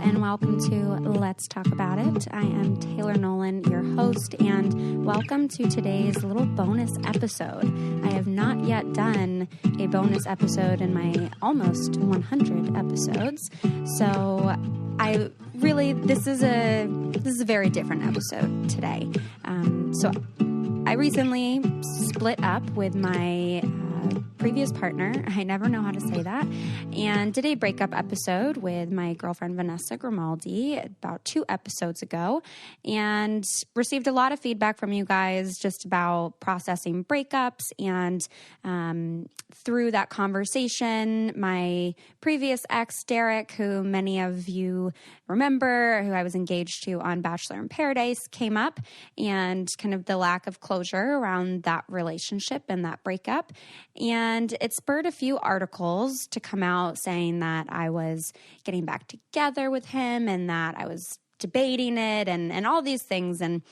and welcome to Let's Talk About It. I am Taylor Nolan, your host, and welcome to today's little bonus episode. I have not yet done a bonus episode in my almost 100 episodes, so this is a very different episode today. So I recently split up with my previous partner, I never know how to say that, and did a breakup episode with my girlfriend Vanessa Grimaldi about 2 episodes ago, and received a lot of feedback from you guys just about processing breakups. And through that conversation, my previous ex, Derek, who many of you remember, who I was engaged to on Bachelor in Paradise, came up, and kind of the lack of closure around that relationship and that breakup. And it spurred a few articles to come out saying that I was getting back together with him and that I was debating it and all these things. And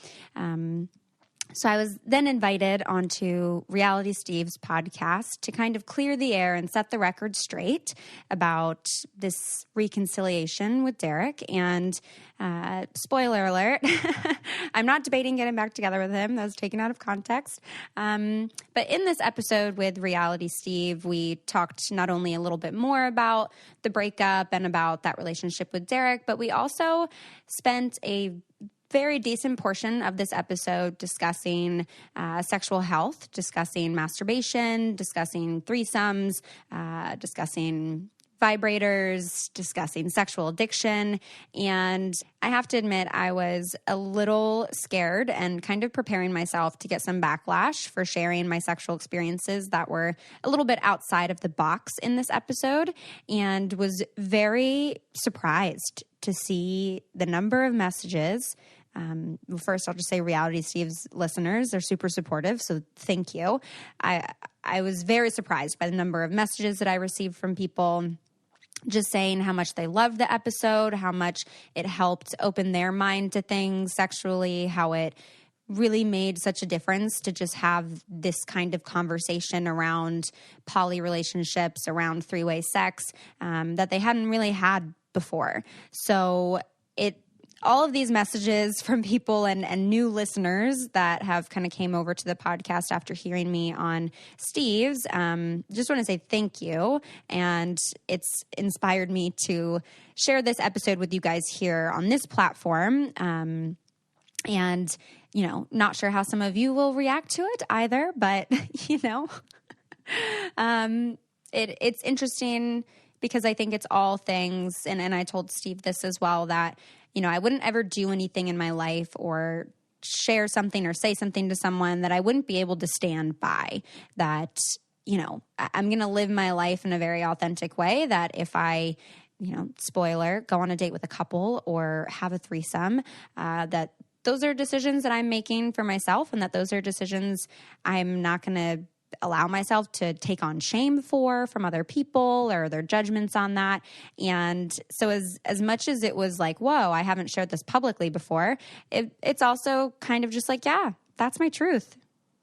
so I was then invited onto Reality Steve's podcast to kind of clear the air and set the record straight about this reconciliation with Derek. And spoiler alert, I'm not debating getting back together with him. That was taken out of context. But in this episode with Reality Steve, we talked not only a little bit more about the breakup and about that relationship with Derek, but we also spent a very decent portion of this episode discussing sexual health, discussing masturbation, discussing threesomes, discussing vibrators, discussing sexual addiction. And I have to admit, I was a little scared and kind of preparing myself to get some backlash for sharing my sexual experiences that were a little bit outside of the box in this episode, and was very surprised to see the number of messages. First, I'll just say Reality Steve's listeners are super supportive, so thank you. I was very surprised by the number of messages that I received from people just saying how much they loved the episode, how much it helped open their mind to things sexually, how it really made such a difference to just have this kind of conversation around poly relationships, around three-way sex, that they hadn't really had before. So all of these messages from people and new listeners that have kind of came over to the podcast after hearing me on Steve's, just want to say thank you. And it's inspired me to share this episode with you guys here on this platform. And, not sure how some of you will react to it either, but, it's interesting because I think it's all things. And I told Steve this as well, that I wouldn't ever do anything in my life or share something or say something to someone that I wouldn't be able to stand by. That, I'm going to live my life in a very authentic way, that if I, spoiler, go on a date with a couple or have a threesome, that those are decisions that I'm making for myself, and that those are decisions I'm not going to allow myself to take on shame from other people or their judgments on that. And so as much as it was like, whoa, I haven't shared this publicly before, it's also kind of just like, yeah, that's my truth.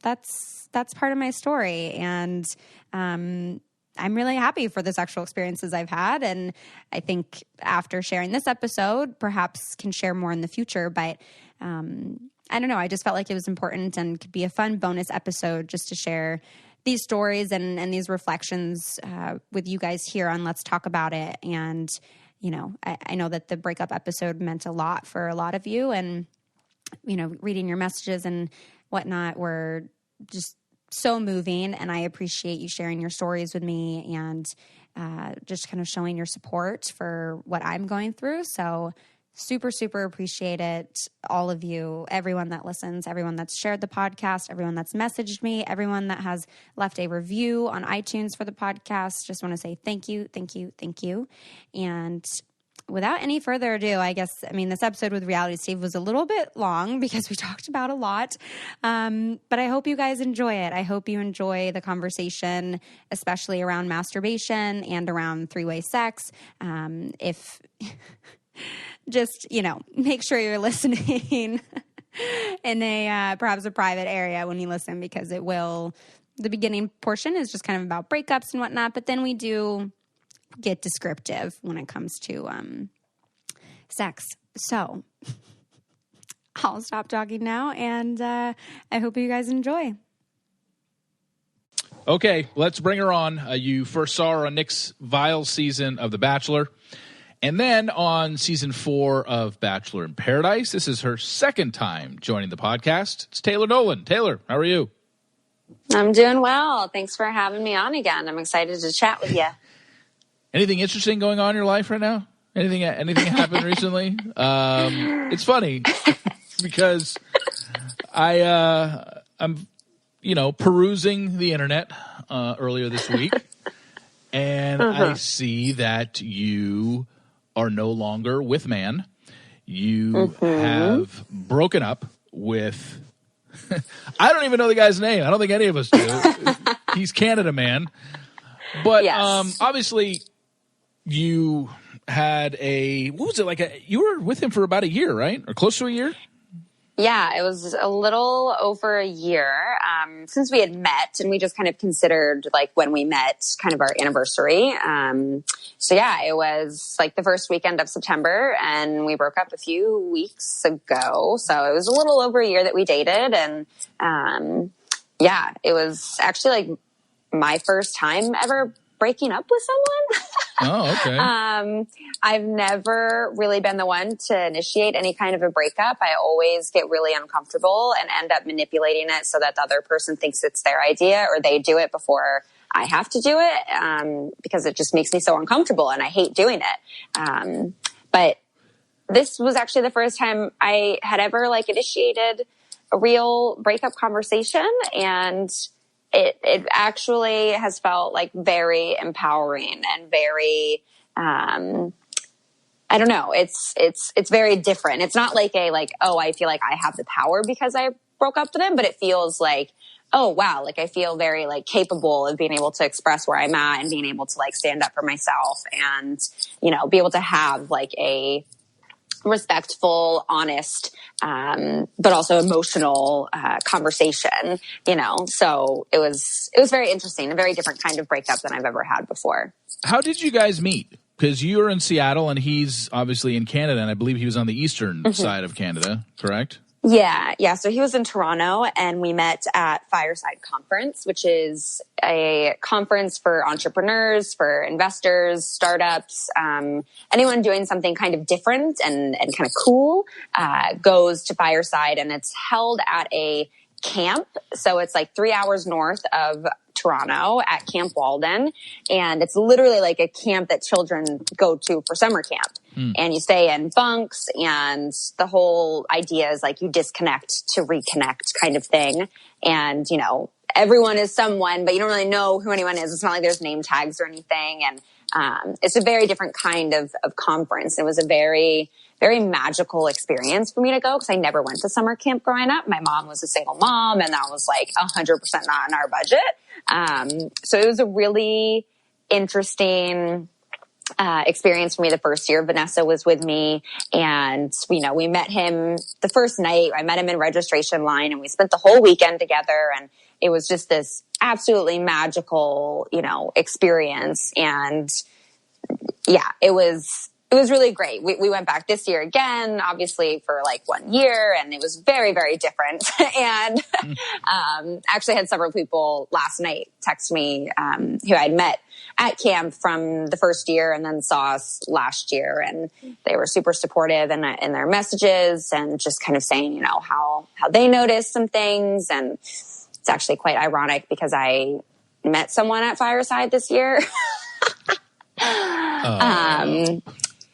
That's part of my story. And I'm really happy for the sexual experiences I've had. And I think after sharing this episode, perhaps can share more in the future. But I don't know. I just felt like it was important and could be a fun bonus episode just to share these stories and these reflections with you guys here on Let's Talk About It. And, I know that the breakup episode meant a lot for a lot of you, and, reading your messages and whatnot were just so moving. And I appreciate you sharing your stories with me and just kind of showing your support for what I'm going through. So super, super appreciate it. All of you, everyone that listens, everyone that's shared the podcast, everyone that's messaged me, everyone that has left a review on iTunes for the podcast. Just want to say thank you, thank you, thank you. And without any further ado, this episode with Reality Steve was a little bit long because we talked about a lot. But I hope you guys enjoy it. I hope you enjoy the conversation, especially around masturbation and around three-way sex. If just, make sure you're listening in a perhaps a private area when you listen, because the beginning portion is just kind of about breakups and whatnot, but then we do get descriptive when it comes to sex. So I'll stop talking now, and I hope you guys enjoy. Okay, let's bring her on. You first saw her on Nick's Vile season of The Bachelor, and then on season 4 of Bachelor in Paradise. This is her second time joining the podcast. It's Taylor Nolan. Taylor, how are you? I'm doing well. Thanks for having me on again. I'm excited to chat with you. Anything interesting going on in your life right now? Anything happened recently? It's funny because I'm perusing the internet earlier this week, and I see that you are no longer with man. You have broken up with I don't even know the guy's name. I don't think any of us do. He's Canada man. But yes. Obviously you had you were with him for about a year, right? Or close to a year? Yeah, it was a little over a year since we had met, and we just kind of considered like when we met kind of our anniversary. So yeah, it was like the first weekend of September, and we broke up a few weeks ago. So it was a little over a year that we dated, and yeah, it was actually like my first time ever breaking up with someone. Oh, okay. I've never really been the one to initiate any kind of a breakup. I always get really uncomfortable and end up manipulating it so that the other person thinks it's their idea, or they do it before I have to do it, because it just makes me so uncomfortable and I hate doing it. But this was actually the first time I had ever like initiated a real breakup conversation, and it actually has felt like very empowering and very, I don't know. It's very different. It's not like oh, I feel like I have the power because I broke up with him, but it feels like, oh wow, like I feel very like capable of being able to express where I'm at and being able to like stand up for myself and, be able to have like a respectful, honest, but also emotional conversation, So it was very interesting, a very different kind of breakup than I've ever had before. How did you guys meet? Because you were in Seattle and he's obviously in Canada, and I believe he was on the eastern side of Canada, correct? Yeah. So he was in Toronto, and we met at Fireside Conference, which is a conference for entrepreneurs, for investors, startups, anyone doing something kind of different and kind of cool, goes to Fireside, and it's held at a camp. So it's like 3 hours north of Toronto at Camp Walden. And it's literally like a camp that children go to for summer camp. And you stay in bunks, and the whole idea is like you disconnect to reconnect kind of thing. And, everyone is someone, but you don't really know who anyone is. It's not like there's name tags or anything. And it's a very different kind of conference. It was a very, very magical experience for me to go, because I never went to summer camp growing up. My mom was a single mom, and that was like 100% not in our budget. So it was a really interesting experience for me the first year. Vanessa was with me, and we met him the first night. I met him in registration line, and we spent the whole weekend together, and it was just this absolutely magical, experience. And yeah, it was really great. We went back this year again, obviously for like 1 year, and it was very, very different. And actually had several people last night text me who I'd met at camp from the first year and then saw us last year, and they were super supportive in their messages and just kind of saying, how they noticed some things. And it's actually quite ironic because I met someone at Fireside this year.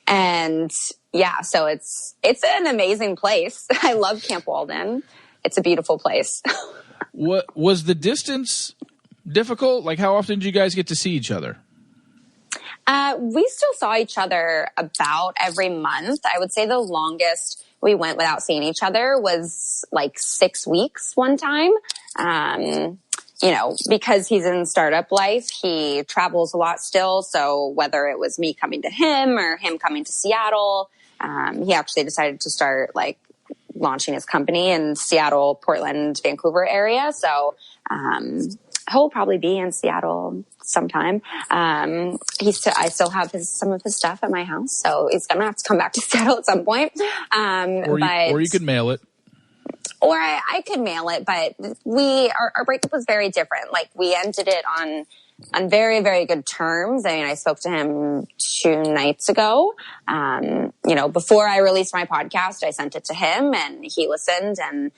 And yeah, so it's an amazing place. I love Camp Walden. It's a beautiful place. What was the distance difficult? Like, how often did you guys get to see each other? We still saw each other about every month. I would say the longest we went without seeing each other was like 6 weeks one time. Because he's in startup life, he travels a lot still. So whether it was me coming to him or him coming to Seattle, he actually decided to start like launching his company in Seattle, Portland, Vancouver area. So, he'll probably be in Seattle sometime. I still have some of his stuff at my house, so he's gonna have to come back to Seattle at some point. Or you could mail it. Or I could mail it, but our breakup was very different. Like, we ended it on very, very good terms. I mean, I spoke to him 2 nights ago. Before I released my podcast, I sent it to him and he listened and,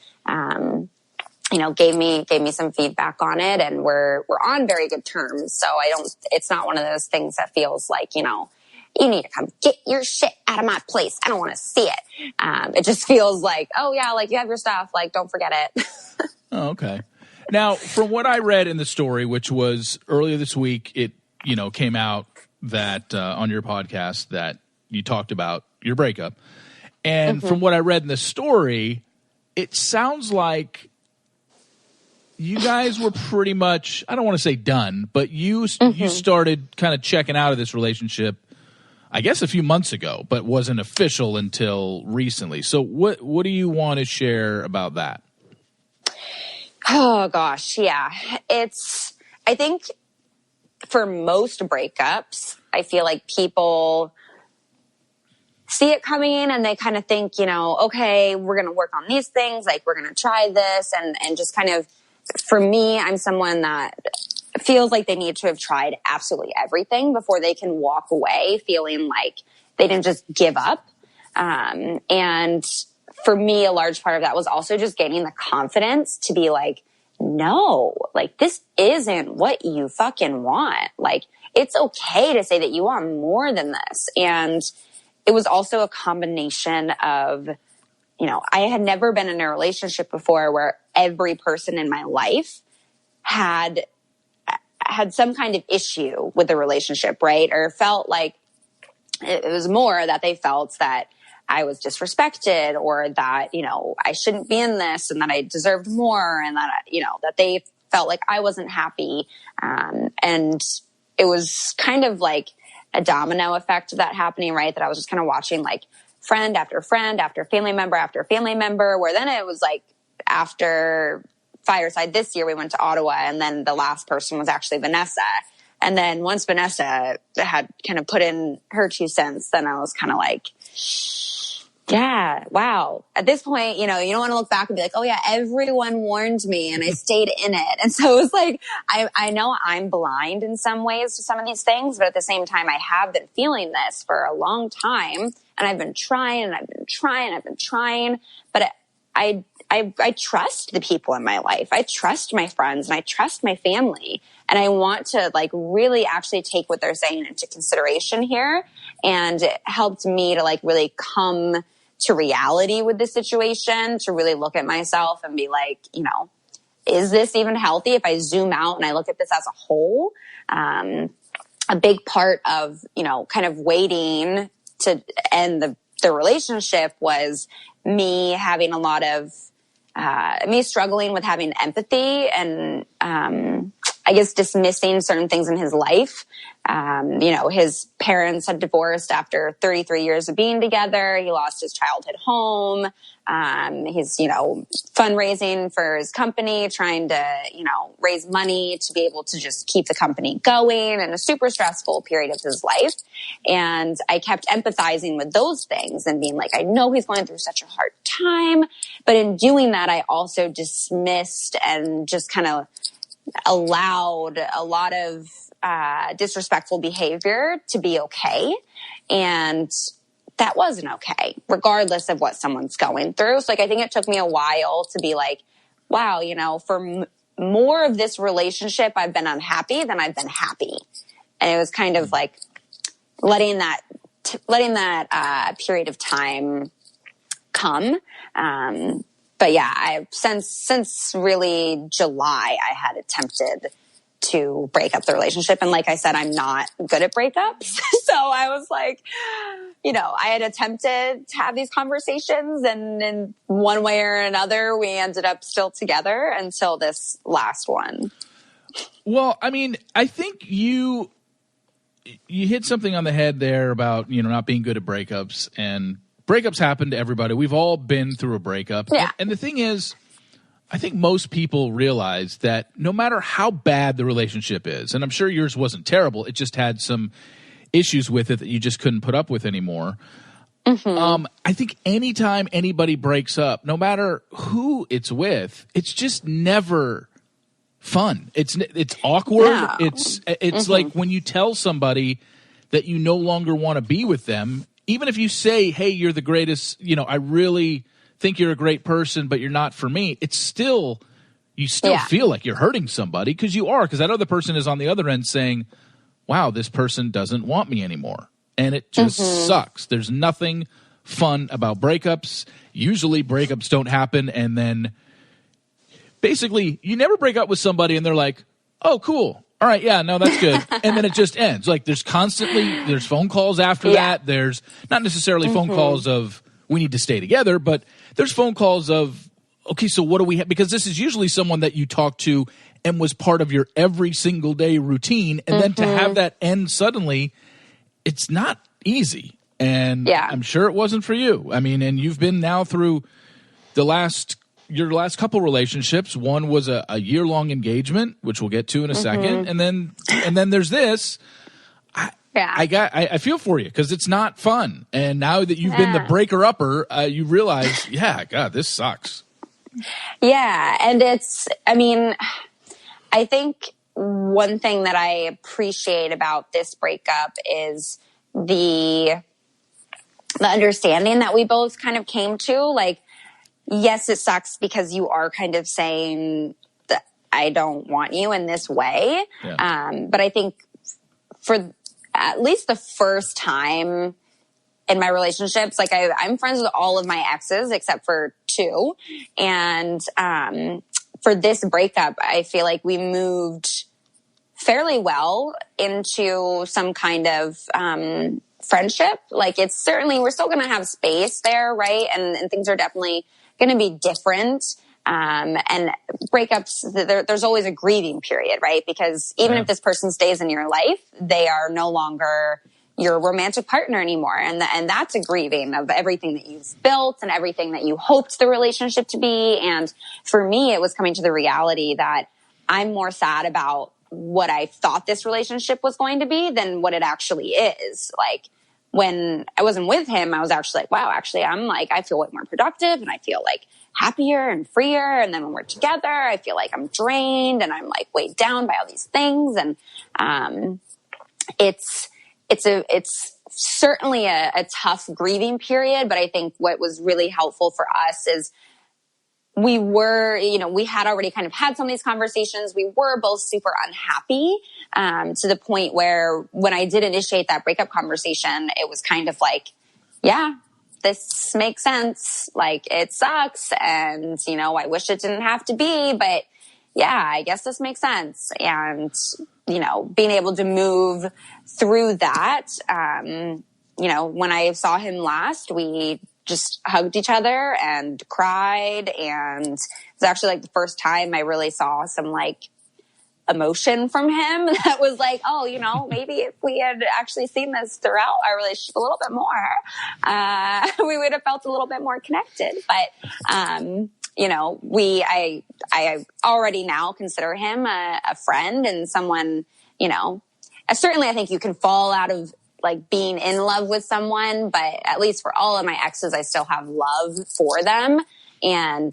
gave me some feedback on it, and we're on very good terms. So it's not one of those things that feels like, you need to come get your shit out of my place. I don't want to see it. It just feels like, oh yeah, like, you have your stuff, like, don't forget it. Oh, okay. Now, from what I read in the story, which was earlier this week, it, came out that on your podcast that you talked about your breakup. And from what I read in the story, it sounds like you guys were pretty much, I don't want to say done, but you started kind of checking out of this relationship, I guess, a few months ago, but wasn't official until recently. So what do you want to share about that? Oh gosh, yeah. I think for most breakups, I feel like people see it coming and they kind of think, okay, we're going to work on these things. Like, we're going to try this and just kind of, for me, I'm someone that feels like they need to have tried absolutely everything before they can walk away feeling like they didn't just give up. And for me, a large part of that was also just gaining the confidence to be like, no, like, this isn't what you fucking want. Like, it's okay to say that you want more than this. And it was also a combination of, I had never been in a relationship before where every person in my life had some kind of issue with the relationship, right? Or felt like it was more that they felt that I was disrespected, or that, I shouldn't be in this, and that I deserved more, and that, that they felt like I wasn't happy. And it was kind of like a domino effect of that happening, right? That I was just kind of watching, like, friend after family member after family member, where then it was like, after Fireside this year, we went to Ottawa, and then the last person was actually Vanessa. And then once Vanessa had kind of put in her 2 cents, then I was kind of like, yeah, wow. At this point, you don't want to look back and be like, oh yeah, everyone warned me and I stayed in it. And so it was like, I know I'm blind in some ways to some of these things, but at the same time, I have been feeling this for a long time, and I've been trying and I've been trying, but I trust the people in my life. I trust my friends and I trust my family. And I want to, like, really actually take what they're saying into consideration here. And it helped me to, like, really come to reality with the situation, to really look at myself and be like, is this even healthy? If I zoom out and I look at this as a whole, a big part of, kind of waiting to end the relationship was me having a lot of, me struggling with having empathy and, I guess, dismissing certain things in his life. His parents had divorced after 33 years of being together. He lost his childhood home. He's, fundraising for his company, trying to, raise money to be able to just keep the company going, in a super stressful period of his life. And I kept empathizing with those things and being like, I know he's going through such a hard time. But in doing that, I also dismissed and just kind of allowed a lot of disrespectful behavior to be okay. And that wasn't okay, regardless of what someone's going through. So, like, I think it took me a while to be like, wow, for more of this relationship, I've been unhappy than I've been happy. And it was kind of like letting that period of time come. But yeah, since really July, I had attempted to break up the relationship. And like I said, I'm not good at breakups. So I was like, I had attempted to have these conversations, and in one way or another, we ended up still together until this last one. Well, I mean, I think you hit something on the head there about, not being good at breakups, and breakups happen to everybody. We've all been through a breakup. Yeah. And the thing is, I think most people realize that no matter how bad the relationship is, and I'm sure yours wasn't terrible, it just had some issues with it that you just couldn't put up with anymore. I think anytime anybody breaks up, no matter who it's with, it's just never fun. It's awkward. No. It's like when you tell somebody that you no longer want to be with them, even if you say, hey, you're the greatest, I really think you're a great person, but you're not for me. It's still, you still feel like you're hurting somebody because you are, because that other person is on the other end saying, wow, this person doesn't want me anymore. And it just sucks. There's nothing fun about breakups. Usually breakups don't happen, and then basically you never break up with somebody and they're like, oh, cool. All right, yeah, no, that's good. And then it just ends. Like there's phone calls after that. There's not necessarily phone calls of we need to stay together, but there's phone calls of, okay, so what do we have? Because this is usually someone that you talk to and was part of your every single day routine. And then to have that end suddenly, it's not easy. And I'm sure it wasn't for you. I mean, and you've been now through your last couple relationships. One was a year-long engagement, which we'll get to in a second. And then there's this. I feel for you because it's not fun. And now that you've been the breaker-upper, you realize, God, this sucks. Yeah. And I think one thing that I appreciate about this breakup is the understanding that we both kind of came to. Like, yes, it sucks because you are kind of saying that I don't want you in this way. Yeah. But I think for at least the first time in my relationships, like I'm friends with all of my exes except for 2. And for this breakup, I feel like we moved fairly well into some kind of friendship. Like it's certainly, we're still going to have space there, right? And things are definitely going to be different. And breakups, there's always a grieving period, right? Because even if this person stays in your life, they are no longer your romantic partner anymore. And that's a grieving of everything that you've built and everything that you hoped the relationship to be. And for me, it was coming to the reality that I'm more sad about what I thought this relationship was going to be than what it actually is. Like when I wasn't with him, I was actually like, wow, actually I feel way more productive and I feel like happier and freer. And then when we're together, I feel like I'm drained and I'm like weighed down by all these things. And, it's certainly a tough grieving period, but I think what was really helpful for us is we had already kind of had some of these conversations. We were both super unhappy, to the point where when I did initiate that breakup conversation, it was kind of like, yeah, this makes sense. Like it sucks. And, I wish it didn't have to be, but yeah, I guess this makes sense. And, being able to move through that, when I saw him last, we just hugged each other and cried. And it was actually like the first time I really saw some like emotion from him that was like, oh, maybe if we had actually seen this throughout our relationship a little bit more, we would have felt a little bit more connected. But, I already now consider him a friend and someone, certainly I think you can fall out of like being in love with someone, but at least for all of my exes, I still have love for them. And,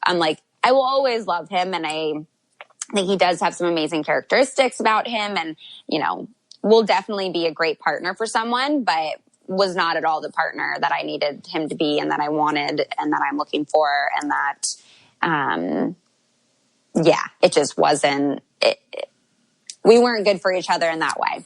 I'm like, I will always love him. And I think he does have some amazing characteristics about him and, will definitely be a great partner for someone, but was not at all the partner that I needed him to be and that I wanted and that I'm looking for. And that, it just wasn't, we weren't good for each other in that way.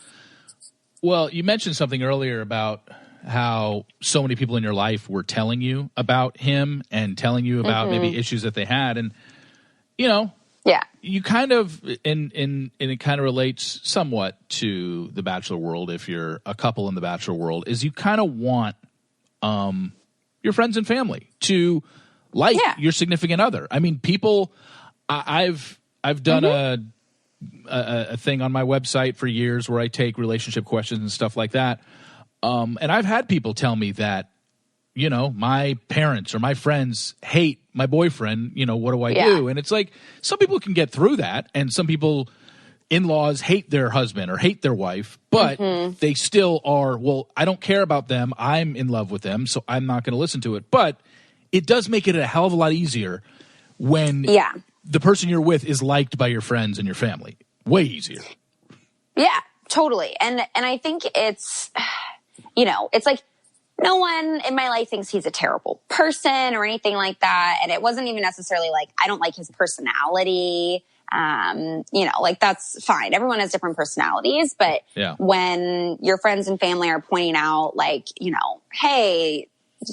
Well, you mentioned something earlier about how so many people in your life were telling you about him and telling you about maybe issues that they had. And, you kind of, and it kind of relates somewhat to the Bachelor world, if you're a couple in the Bachelor world, is you kind of want your friends and family to like your significant other. I mean, people, I've done a thing on my website for years where I take relationship questions and stuff like that. And I've had people tell me that, my parents or my friends hate my boyfriend, what do I do? And it's like, some people can get through that, and some people, in-laws, hate their husband or hate their wife, but they still are, well, I don't care about them, I'm in love with them, so I'm not going to listen to it. But it does make it a hell of a lot easier when the person you're with is liked by your friends and your family. Way easier. Yeah, totally. And I think it's, it's like, no one in my life thinks he's a terrible person or anything like that. And it wasn't even necessarily like, I don't like his personality. That's fine. Everyone has different personalities, but when your friends and family are pointing out like, hey,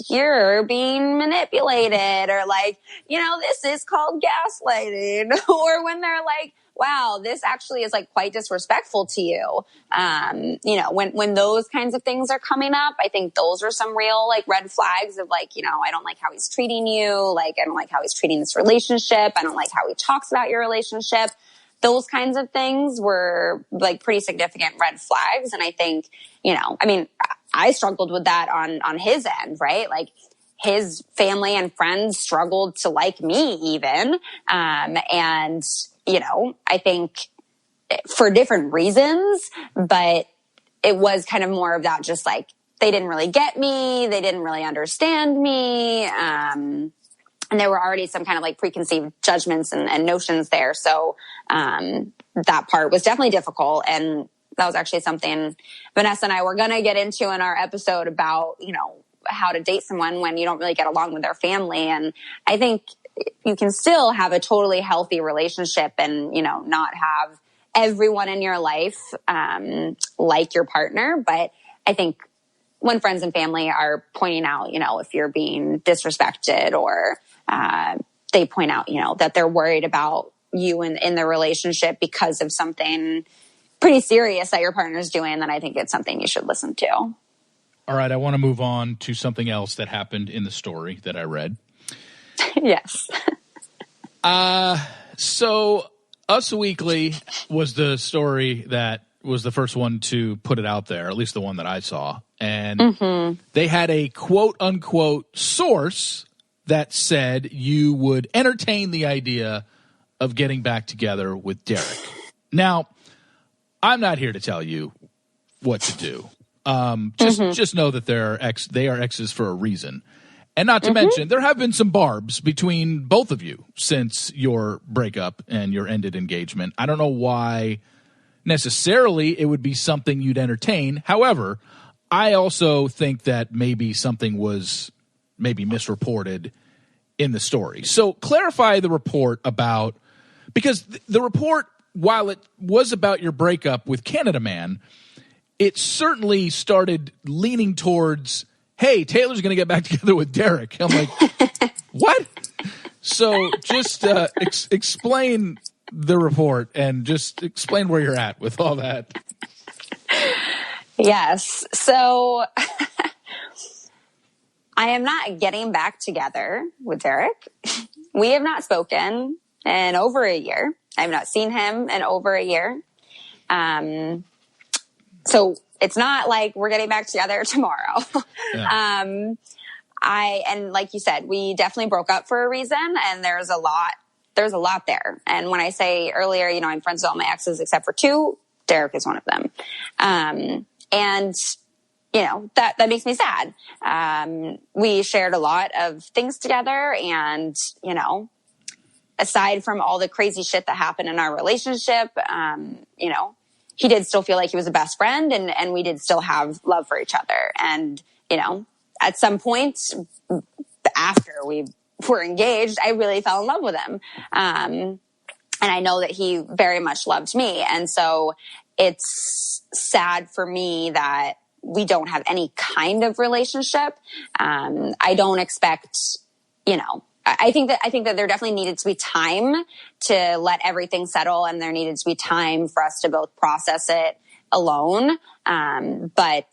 you're being manipulated, or like, this is called gaslighting, or when they're like, wow, this actually is like quite disrespectful to you. When those kinds of things are coming up, I think those are some real like red flags of like, I don't like how he's treating you. Like, I don't like how he's treating this relationship. I don't like how he talks about your relationship. Those kinds of things were like pretty significant red flags. And I think, I struggled with that on his end, right? Like, his family and friends struggled to like me even. I think for different reasons, but it was kind of more of that, just like, they didn't really get me. They didn't really understand me. And there were already some kind of like preconceived judgments and notions there. So, that part was definitely difficult. And that was actually something Vanessa and I were going to get into in our episode about, how to date someone when you don't really get along with their family. And I think you can still have a totally healthy relationship and, not have everyone in your life like your partner. But I think when friends and family are pointing out, if you're being disrespected, or they point out, that they're worried about you in the relationship because of something pretty serious that your partner's doing, then I think it's something you should listen to. All right, I want to move on to something else that happened in the story that I read. Yes. So Us Weekly was the story that was the first one to put it out there, at least the one that I saw. And they had a quote-unquote source that said you would entertain the idea of getting back together with Derek. Now, I'm not here to tell you what to do. Just know that they are exes for a reason. And not to mention, there have been some barbs between both of you since your breakup and your ended engagement. I don't know why necessarily it would be something you'd entertain. However, I also think that maybe something was misreported in the story. So clarify the report about, because the report, while it was about your breakup with Canada Man, it certainly started leaning towards, hey, Taylor's going to get back together with Derek. I'm like, what? So just explain the report and just explain where you're at with all that. Yes. So I am not getting back together with Derek. We have not spoken in over a year. I have not seen him in over a year. So it's not like we're getting back together tomorrow. Yeah. And like you said, we definitely broke up for a reason, and there's a lot there. And when I say earlier, I'm friends with all my exes except for 2, Derek is one of them. And that makes me sad. We shared a lot of things together, and, aside from all the crazy shit that happened in our relationship, he did still feel like he was a best friend, and we did still have love for each other. And, at some point after we were engaged, I really fell in love with him. And I know that he very much loved me. And so it's sad for me that we don't have any kind of relationship. I don't expect, I think that there definitely needed to be time to let everything settle, and there needed to be time for us to both process it alone. But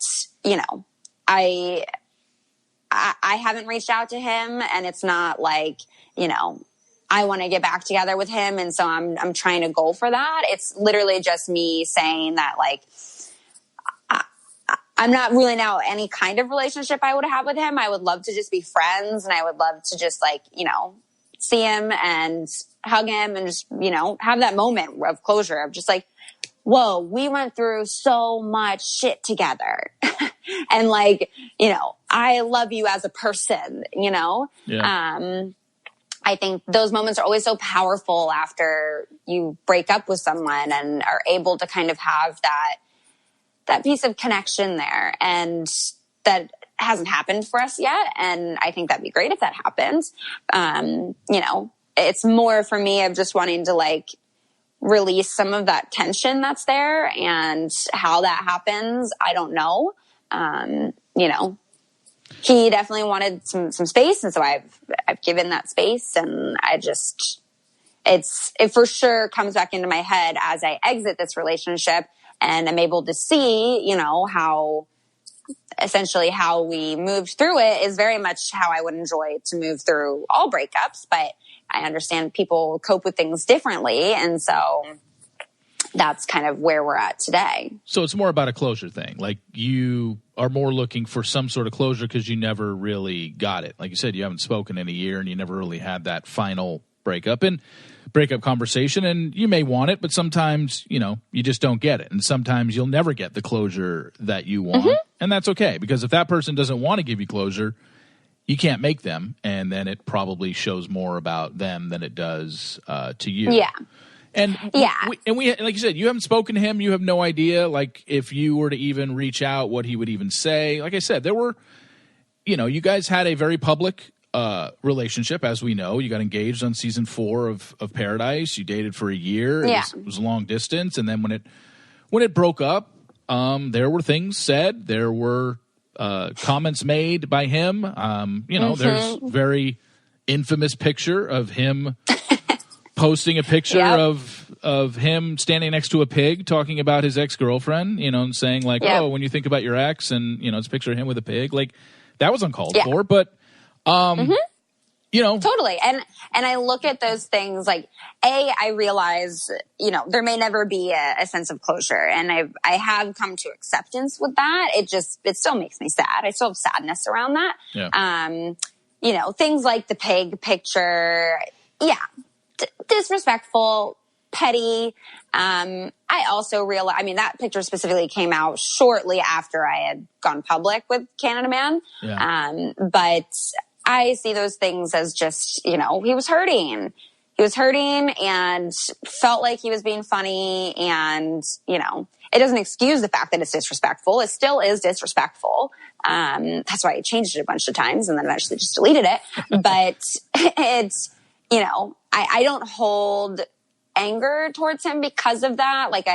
I haven't reached out to him, and it's not like, I want to get back together with him, and so I'm trying to go for that. It's literally just me saying that, like, I'm not ruling out any kind of relationship I would have with him. I would love to just be friends, and I would love to just like, see him and hug him and just, have that moment of closure of just like, whoa, we went through so much shit together. And like, I love you as a person, Yeah. I think those moments are always so powerful after you break up with someone and are able to kind of have that piece of connection there. And that hasn't happened for us yet. And I think that'd be great if that happens. It's more for me of just wanting to like release some of that tension that's there, and how that happens, I don't know. He definitely wanted some space. And so I've given that space, and it for sure comes back into my head as I exit this relationship and I'm able to see, how we moved through it is very much how I would enjoy to move through all breakups. But I understand people cope with things differently. And so that's kind of where we're at today. So it's more about a closure thing. Like, you are more looking for some sort of closure because you never really got it. Like you said, you haven't spoken in a year and you never really had that final breakup conversation, and you may want it, but sometimes, you just don't get it. And sometimes you'll never get the closure that you want. Mm-hmm. And that's okay, because if that person doesn't want to give you closure, you can't make them. And then it probably shows more about them than it does to you. Yeah. And we, like you said, you haven't spoken to him. You have no idea, like, if you were to even reach out, what he would even say. Like I said, there were, you guys had a very public relationship, as we know. You got engaged on season 4 of Paradise. You dated for a year. It was long distance. And then when it broke up, there were things said. There were comments made by him. There's very infamous picture of him posting a picture of him standing next to a pig talking about his ex-girlfriend, and saying like, oh, when you think about your ex, and, it's a picture of him with a pig. Like, that was uncalled for, but, totally. And I look at those things like, I realize, there may never be a sense of closure. And I have come to acceptance with that. It still makes me sad. I still have sadness around that. Yeah. Things like the pig picture. Yeah. Disrespectful, petty. I also realize, that picture specifically came out shortly after I had gone public with Canada Man. Yeah. But I see those things as just, he was hurting. He was hurting and felt like he was being funny. And, it doesn't excuse the fact that it's disrespectful. It still is disrespectful. That's why I changed it a bunch of times and then eventually just deleted it. But it's, I don't hold anger towards him because of that. Like,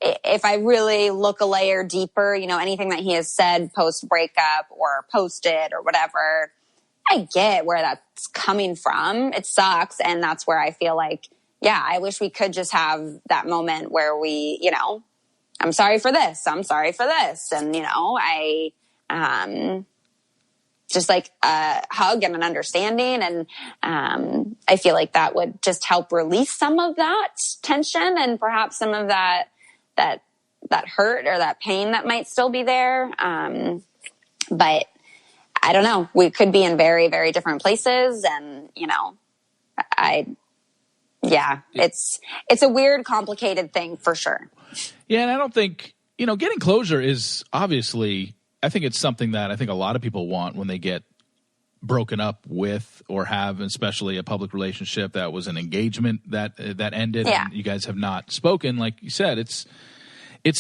if I really look a layer deeper, anything that he has said post breakup or posted or whatever, I get where that's coming from. It sucks. And that's where I feel like, I wish we could just have that moment where we, I'm sorry for this. I'm sorry for this. And, just like a hug and an understanding. And I feel like that would just help release some of that tension and perhaps some of that hurt or that pain that might still be there. But I don't know. We could be in very, very different places. And, it's a weird, complicated thing for sure. Yeah. And I don't think, getting closure is obviously, I think it's something that I think a lot of people want when they get broken up with or have, especially a public relationship that was an engagement that ended. Yeah. And you guys have not spoken. Like you said, it's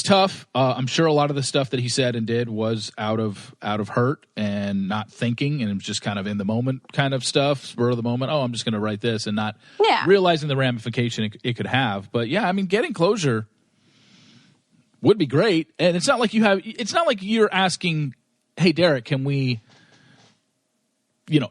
tough. I'm sure a lot of the stuff that he said and did was out of hurt and not thinking, and it was just kind of in the moment kind of stuff, spur of the moment. Oh, I'm just going to write this, and not realizing the ramification it could have. But yeah, getting closure would be great. And it's not like you're asking, hey, Derek, can we,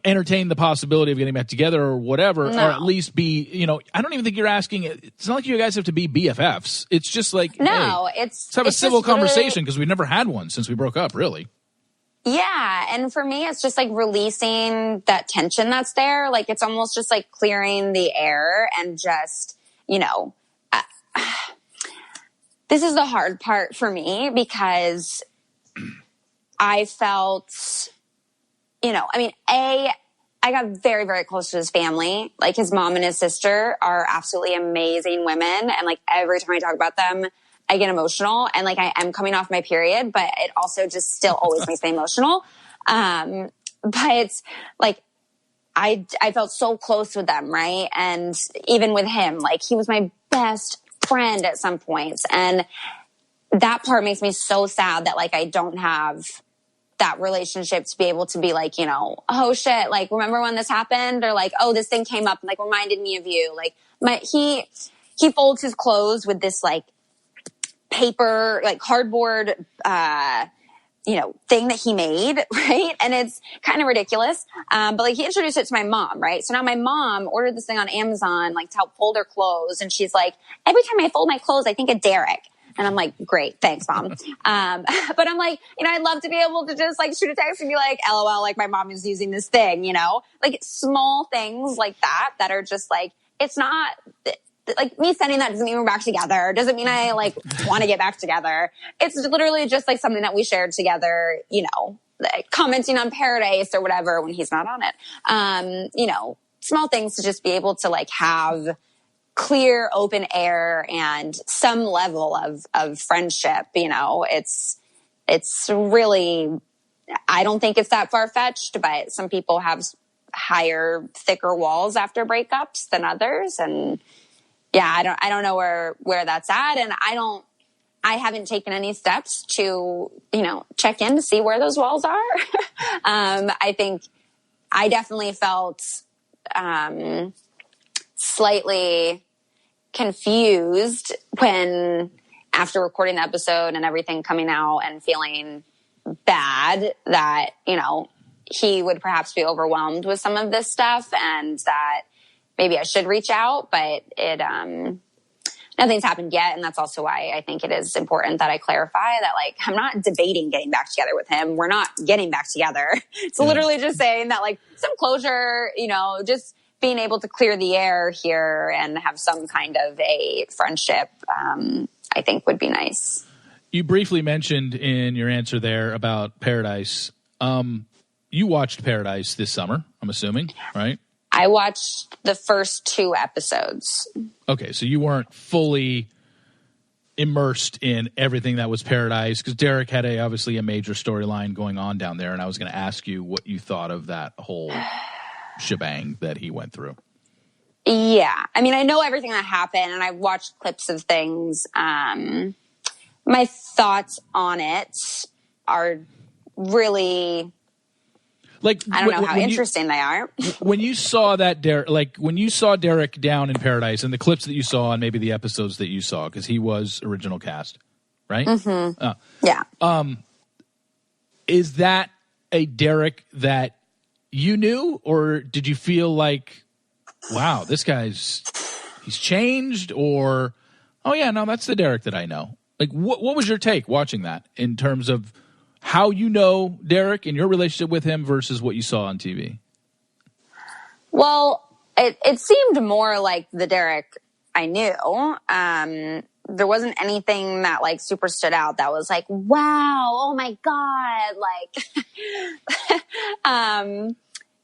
entertain the possibility of getting back together or whatever, or at least be, I don't even think you're asking, it's not like you guys have to be BFFs. It's just like, no, hey, let's have a civil conversation, because we've never had one since we broke up, really. Yeah. And for me, it's just like releasing that tension that's there. Like, it's almost just like clearing the air and just, this is the hard part for me, because I felt, I got very, very close to his family. Like, his mom and his sister are absolutely amazing women. And like, every time I talk about them, I get emotional, and like, I am coming off my period, but it also just still always makes me emotional. But it's like, I felt so close with them. Right. And even with him, like, he was my best friend at some points. And that part makes me so sad that like, I don't have that relationship to be able to be like, oh shit, like, remember when this happened? Or like, oh, this thing came up and like reminded me of you. Like, he folds his clothes with this like paper, like cardboard, thing that he made, right? And it's kind of ridiculous. But like, he introduced it to my mom, right? So now my mom ordered this thing on Amazon, like, to help fold her clothes. And she's like, every time I fold my clothes, I think of Derek. And I'm like, great, thanks, Mom. But I'm like, I'd love to be able to just like shoot a text and be like, LOL, like, my mom is using this thing, like small things like that are just like, it's not like me sending that doesn't mean we're back together. Doesn't mean I like want to get back together. It's literally just like something that we shared together, like commenting on Paradise or whatever when he's not on it. Small things to just be able to like have clear, open air and some level of friendship. It's really, I don't think it's that far-fetched, but some people have higher, thicker walls after breakups than others. And yeah, I don't know where that's at. And I haven't taken any steps to, check in to see where those walls are. I think I definitely felt, slightly confused when, after recording the episode and everything coming out and feeling bad that, he would perhaps be overwhelmed with some of this stuff and that maybe I should reach out, but nothing's happened yet. And that's also why I think it is important that I clarify that, like, I'm not debating getting back together with him. We're not getting back together. It's literally just saying that, like, some closure, just being able to clear the air here and have some kind of a friendship, I think would be nice. You briefly mentioned in your answer there about Paradise. You watched Paradise this summer, I'm assuming, right? I watched the first 2 episodes. Okay, so you weren't fully immersed in everything that was Paradise, because Derek had obviously a major storyline going on down there, and I was going to ask you what you thought of that whole shebang that he went through. Yeah, I mean, I know everything that happened, and I've watched clips of things. My thoughts on it are really... Like, I don't know how interesting they are. When you saw that Derek, when you saw Derek down in Paradise and the clips that you saw and maybe the episodes that you saw, because he was original cast, right? Mm-hmm. Yeah. Is that a Derek that you knew, or did you feel like, wow, this he's changed, or, oh yeah, no, that's the Derek that I know? Like, what was your take watching that in terms of how you know Derek and your relationship with him versus what you saw on TV? Well, it seemed more like the Derek I knew. There wasn't anything that like super stood out that was like, wow, oh my God. Like,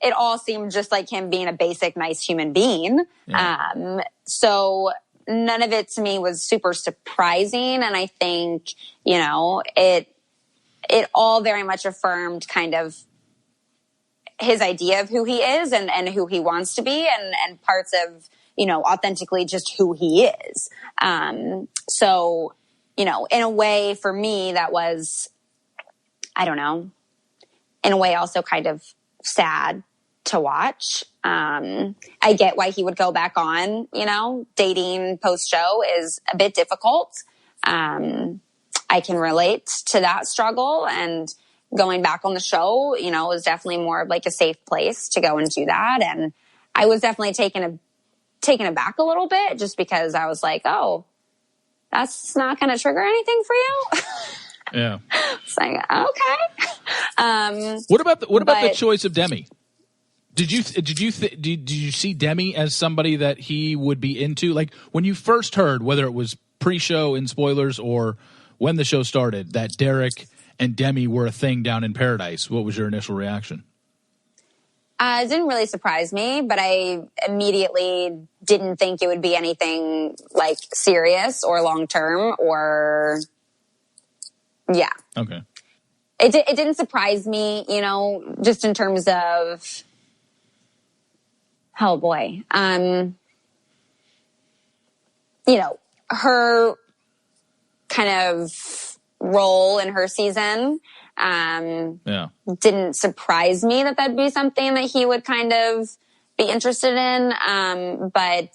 it all seemed just like him being a basic, nice human being. Yeah. So none of it to me was super surprising. And I think, it all very much affirmed kind of his idea of who he is and who he wants to be and parts of, authentically just who he is. So, in a way for me, that was, I don't know, in a way also kind of sad to watch. I get why he would go back on, dating post show is a bit difficult. I can relate to that struggle, and going back on the show, was definitely more of like a safe place to go and do that. And I was definitely taken aback a little bit just because I was like, oh, that's not going to trigger anything for you. Yeah. It's like, okay. What about the choice of Demi? Did you see Demi as somebody that he would be into? Like, when you first heard, whether it was pre-show in spoilers or when the show started, that Derek and Demi were a thing down in Paradise, what was your initial reaction? It didn't really surprise me, but I immediately didn't think it would be anything like serious or long term or, yeah. Okay. It didn't surprise me, you know, just in terms of, oh boy, you know, her kind of role in her season. Didn't surprise me that that'd be something that he would kind of be interested in. But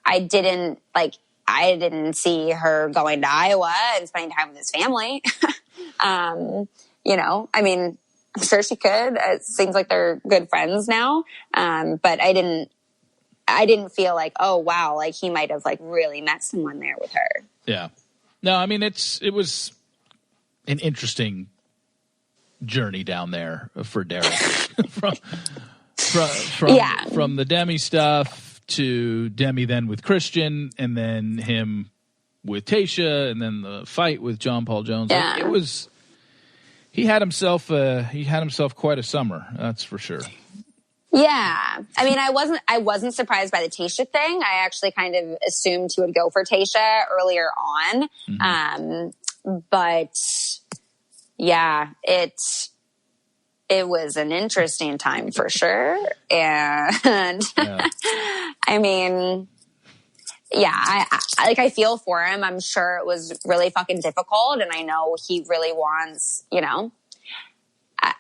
I didn't see her going to Iowa and spending time with his family. You know, I mean, I'm sure she could. It seems like they're good friends now. But I didn't feel like, oh wow, like he might have like really met someone there with her. Yeah. No, I mean, it was an interesting journey down there for Derek from the Demi stuff to Demi then with Christian and then him with Tayshia and then the fight with John Paul Jones. Yeah. Like, he had himself quite a summer, that's for sure. Yeah. I mean, I wasn't surprised by the Tayshia thing. I actually kind of assumed he would go for Tayshia earlier on. Mm-hmm. But yeah, it was an interesting time for sure. And I mean, yeah, I feel for him. I'm sure it was really fucking difficult. And I know he really wants, you know,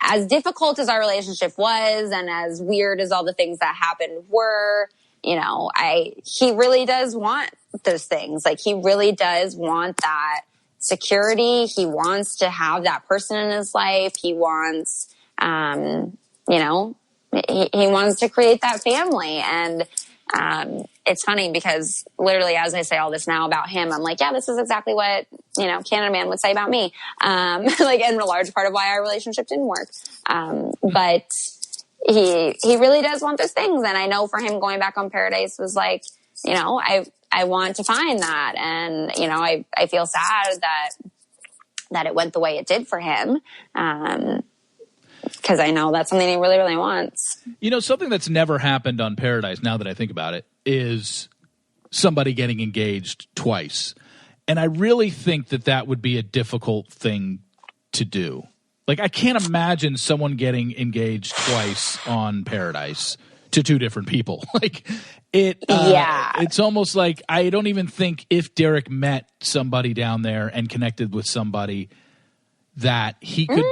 as difficult as our relationship was and as weird as all the things that happened were, you know, he really does want those things. Like he really does want that security. He wants to have that person in his life. He wants, you know, he wants to create that family. And, it's funny because literally as I say all this now about him, I'm like, yeah, this is exactly what, you know, Canada Man would say about me. Like, and a large part of why our relationship didn't work. But he really does want those things. And I know for him going back on Paradise was like, you know, I want to find that. And, you know, I feel sad that it went the way it did for him. Because I know that's something he really, really wants. You know, something that's never happened on Paradise, now that I think about it, is somebody getting engaged twice. And I really think that would be a difficult thing to do. Like, I can't imagine someone getting engaged twice on Paradise to two different people. Like, it's almost like I don't even think if Derek met somebody down there and connected with somebody that he could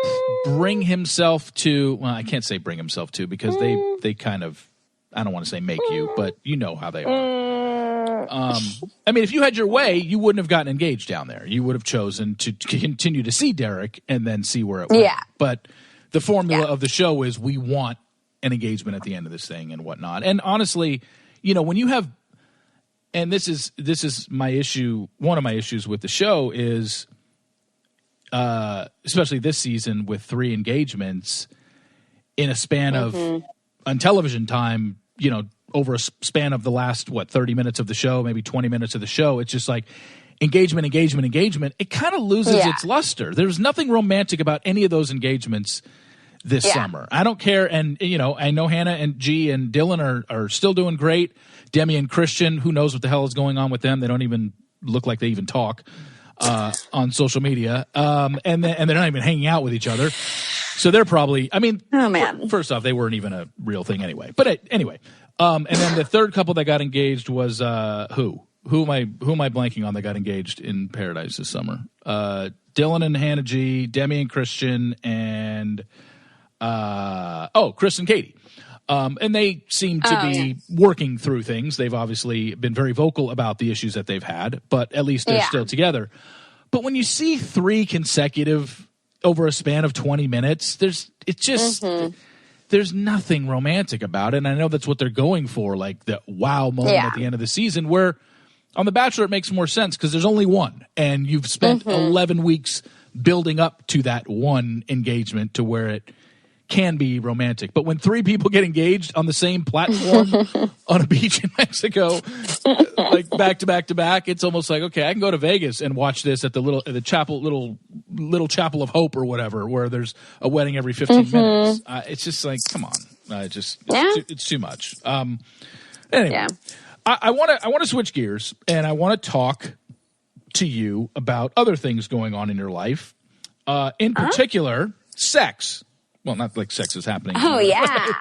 bring himself to, well, I can't say bring himself to because they kind of, I don't want to say make you, but you know how they are. I mean, if you had your way, you wouldn't have gotten engaged down there. You would have chosen to continue to see Derek and then see where it went. Yeah. But the formula of the show is we want an engagement at the end of this thing and whatnot. And honestly, you know, when you have, and this is my issue, one of my issues with the show is, especially this season with 3 engagements in a span of on television time, you know, over a span of the last 30 minutes of the show, maybe 20 minutes of the show. It's just like engagement. It kind of loses its luster. There's nothing romantic about any of those engagements this summer. I don't care. And, you know, I know Hannah and G and Dylan are still doing great. Demi and Christian, who knows what the hell is going on with them? They don't even look like they even talk on social media. And they're not even hanging out with each other. So they're probably, I mean, oh man, first off, they weren't even a real thing anyway. But anyway, and then the third couple that got engaged was who am I blanking on that got engaged in Paradise this summer? Dylan and Hannah G, Demi and Christian, and Chris and Katie. And they seem to be working through things. They've obviously been very vocal about the issues that they've had, but at least they're still together. But when you see 3 consecutive over a span of 20 minutes, there's nothing romantic about it. And I know that's what they're going for, like the wow moment at the end of the season, where on The Bachelor it makes more sense because there's only one, and you've spent 11 weeks building up to that one engagement to where it can be romantic. But when 3 people get engaged on the same platform on a beach in Mexico, like back to back to back, it's almost like, okay, I can go to Vegas and watch this at the little chapel of hope or whatever, where there's a wedding every 15 minutes. It's just like, come on, it's too much. Anyway, Yeah. I want to switch gears, and I want to talk to you about other things going on in your life. In particular, sex. Well, not like sex is happening. Oh, yeah.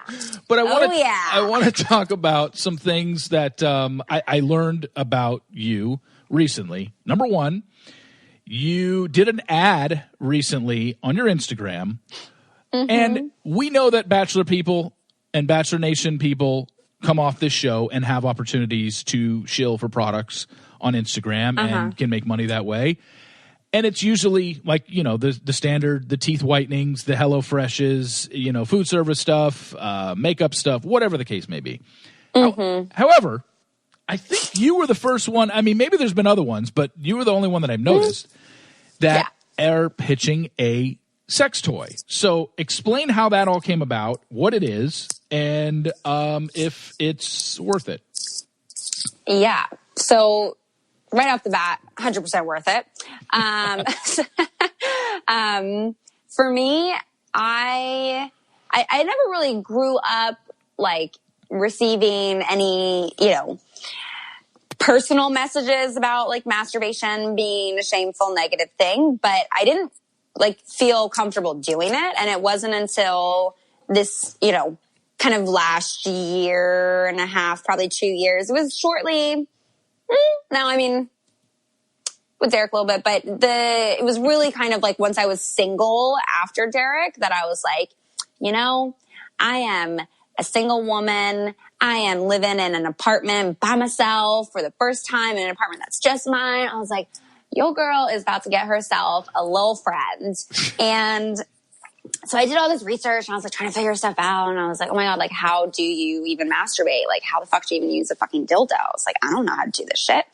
But I want to talk about some things that I learned about you recently. Number one, you did an ad recently on your Instagram. And we know that Bachelor people and Bachelor Nation people come off this show and have opportunities to shill for products on Instagram and can make money that way. And it's usually like, the standard, the teeth whitenings, the HelloFreshes, food service stuff, makeup stuff, whatever the case may be. However, I think you were the first one. I mean, maybe there's been other ones, but you were the only one that I've noticed that are pitching a sex toy. So explain how that all came about, what it is, and if it's worth it. Yeah. So right off the bat, 100% worth it. For me, I never really grew up like receiving any, personal messages about like masturbation being a shameful, negative thing, but I didn't like feel comfortable doing it. And it wasn't until this, kind of last year and a half, probably 2 years. It was shortly, with Derek a little bit, but it was really kind of like once I was single after Derek that I was like, I am a single woman. I am living in an apartment by myself for the first time in an apartment that's just mine. I was like, your girl is about to get herself a little friend. And so I did all this research and I was like trying to figure stuff out. And I was like, oh my God, like how do you even masturbate? Like how the fuck do you even use a fucking dildo? I was like, I don't know how to do this shit.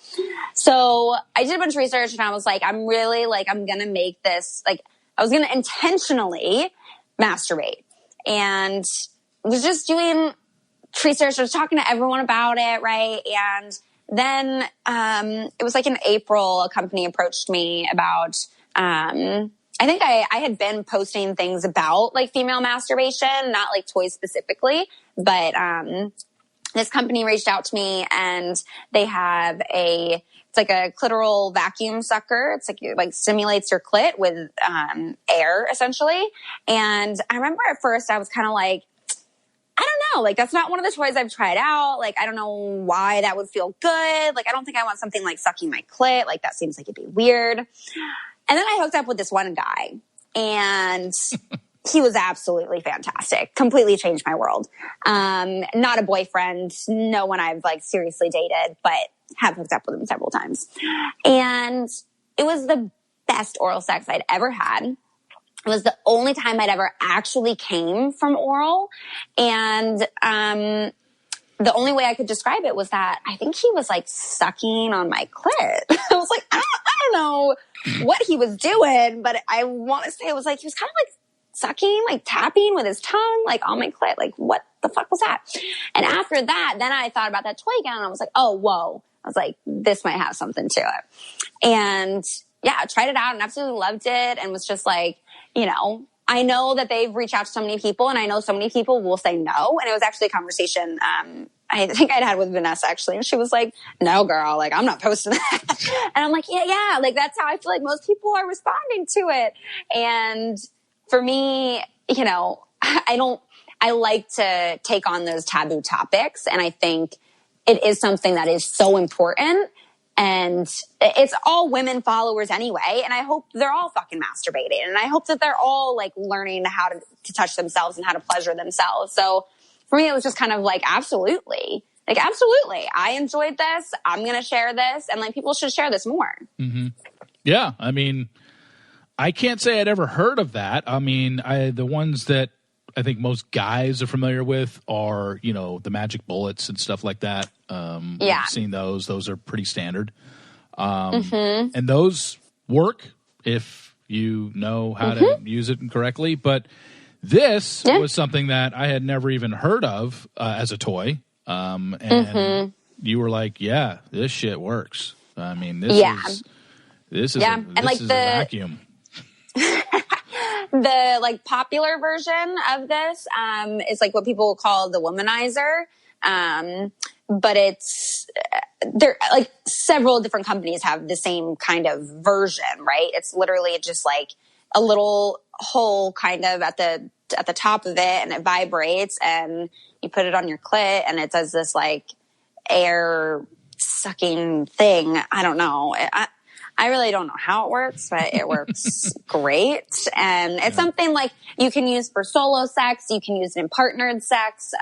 So I did a bunch of research and I was like, I'm really like, I'm going to make this, like I was going to intentionally masturbate and was just doing research. I was talking to everyone about it. Right. And then, it was like in April, a company approached me about, I think I had been posting things about like female masturbation, not like toys specifically, but this company reached out to me and they have it's like a clitoral vacuum sucker. It's like stimulates your clit with air essentially. And I remember at first I was kind of like, I don't know, like that's not one of the toys I've tried out. Like I don't know why that would feel good. Like I don't think I want something like sucking my clit. Like that seems like it'd be weird. And then I hooked up with this one guy and he was absolutely fantastic. Completely changed my world. Not a boyfriend, no one I've like seriously dated, but have hooked up with him several times. And it was the best oral sex I'd ever had. It was the only time I'd ever actually came from oral. And the only way I could describe it was that I think he was like sucking on my clit. I was like, I don't know what he was doing, but I want to say it was like, he was kind of like sucking, like tapping with his tongue, like on my clit. Like what the fuck was that? And after that, then I thought about that toy again and I was like, oh, whoa. I was like, this might have something to it. And yeah, I tried it out and absolutely loved it and was just like, I know that they've reached out to so many people and I know so many people will say no. And it was actually a conversation, I think I'd had with Vanessa actually. And she was like, no girl, like I'm not posting that. And I'm like, yeah. Like that's how I feel like most people are responding to it. And for me, I like to take on those taboo topics. And I think it is something that is so important. And it's all women followers anyway. And I hope they're all fucking masturbating. And I hope that they're all like learning how to touch themselves and how to pleasure themselves. So for me, it was just kind of like, absolutely. Like, absolutely. I enjoyed this. I'm going to share this. And like people should share this more. Mm-hmm. Yeah. I mean, I can't say I'd ever heard of that. I mean, the ones that I think most guys are familiar with are, the magic bullets and stuff like that. Yeah. I've seen those. Those are pretty standard. And those work if you know how to use it correctly. But This was something that I had never even heard of as a toy. And you were like, yeah, this shit works. I mean, this is a vacuum. The like popular version of this is like what people call the Womanizer. But it's there, like several different companies have the same kind of version, right? It's literally just like a little hole kind of at the top of it, and it vibrates, and you put it on your clit, and it does this like air sucking thing. I don't know. I really don't know how it works, but it works great. And it's something like you can use for solo sex. You can use it in partnered sex.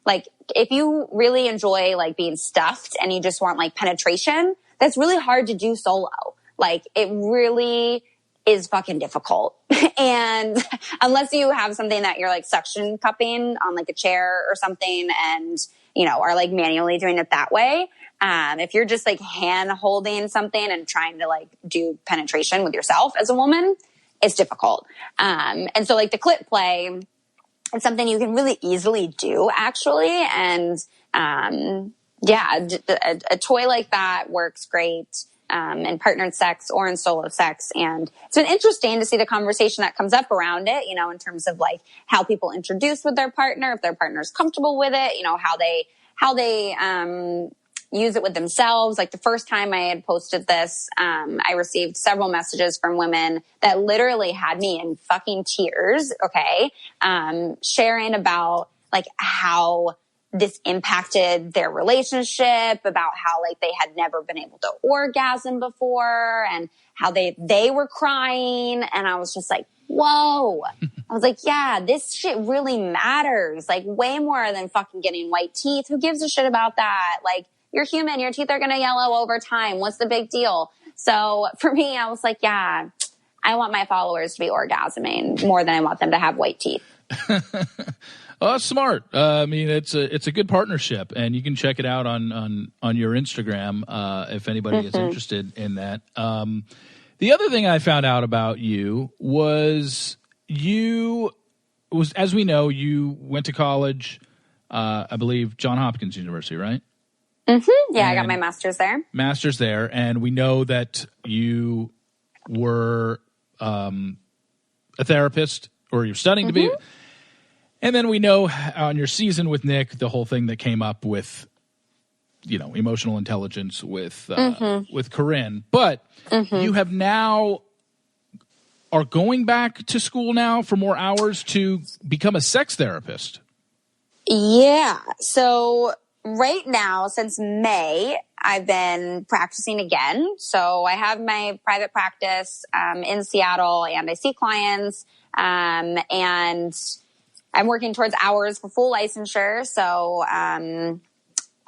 Like if you really enjoy like being stuffed and you just want like penetration, that's really hard to do solo. Like it really is fucking difficult. And unless you have something that you're like suction cupping on like a chair or something and, you know, are like manually doing it that way. If you're just like hand holding something and trying to like do penetration with yourself as a woman, it's difficult. And so like the clit play, it's something you can really easily do actually. And, a toy like that works great. In partnered sex or in solo sex. And it's been interesting to see the conversation that comes up around it, you know, in terms of like how people introduce with their partner, if their partner's comfortable with it, you know, how they use it with themselves. Like the first time I had posted this, I received several messages from women that literally had me in fucking tears. Okay. Sharing about like how this impacted their relationship, about how like they had never been able to orgasm before and how they were crying. And I was just like, whoa. I was like, yeah, this shit really matters. Like way more than fucking getting white teeth. Who gives a shit about that? Like you're human. Your teeth are going to yellow over time. What's the big deal? So for me, I was like, yeah, I want my followers to be orgasming more than I want them to have white teeth. Oh, that's smart. I mean, it's a good partnership, and you can check it out on your Instagram if anybody is interested in that. The other thing I found out about you was as we know, you went to college, I believe, Johns Hopkins University, right? Mm-hmm. Yeah, I got my master's there. Master's there, and we know that you were a therapist, or you're studying to be. And then we know on your season with Nick, the whole thing that came up with, you know, emotional intelligence with Corinne. But you have now are going back to school now for more hours to become a sex therapist. Yeah. So right now, since May, I've been practicing again. So I have my private practice in Seattle, and I see clients, and I'm working towards hours for full licensure. So I'm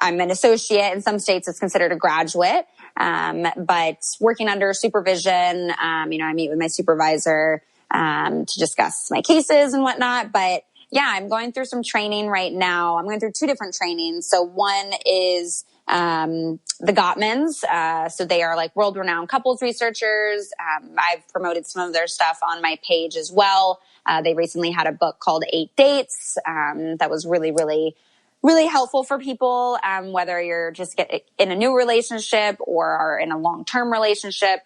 an associate. In some states, it's considered a graduate. But working under supervision, you know, I meet with my supervisor to discuss my cases and whatnot. But yeah, I'm going through some training right now. I'm going through two different trainings. So one is the Gottmans. So they are like world-renowned couples researchers. I've promoted some of their stuff on my page as well. They recently had a book called 8 Dates that was really, really, really helpful for people, whether you're just in a new relationship or are in a long-term relationship.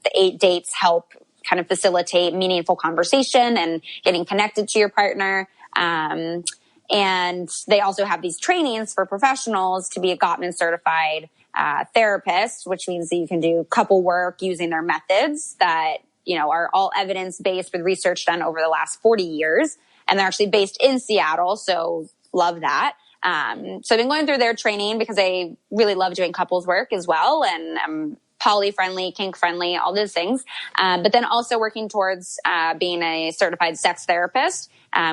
The 8 Dates help kind of facilitate meaningful conversation and getting connected to your partner. And they also have these trainings for professionals to be a Gottman certified therapist, which means that you can do couple work using their methods that, you know, are all evidence-based with research done over the last 40 years. And they're actually based in Seattle. So love that. So I've been going through their training because I really love doing couples work as well. And I'm poly-friendly, kink-friendly, all those things. But then also working towards being a certified sex therapist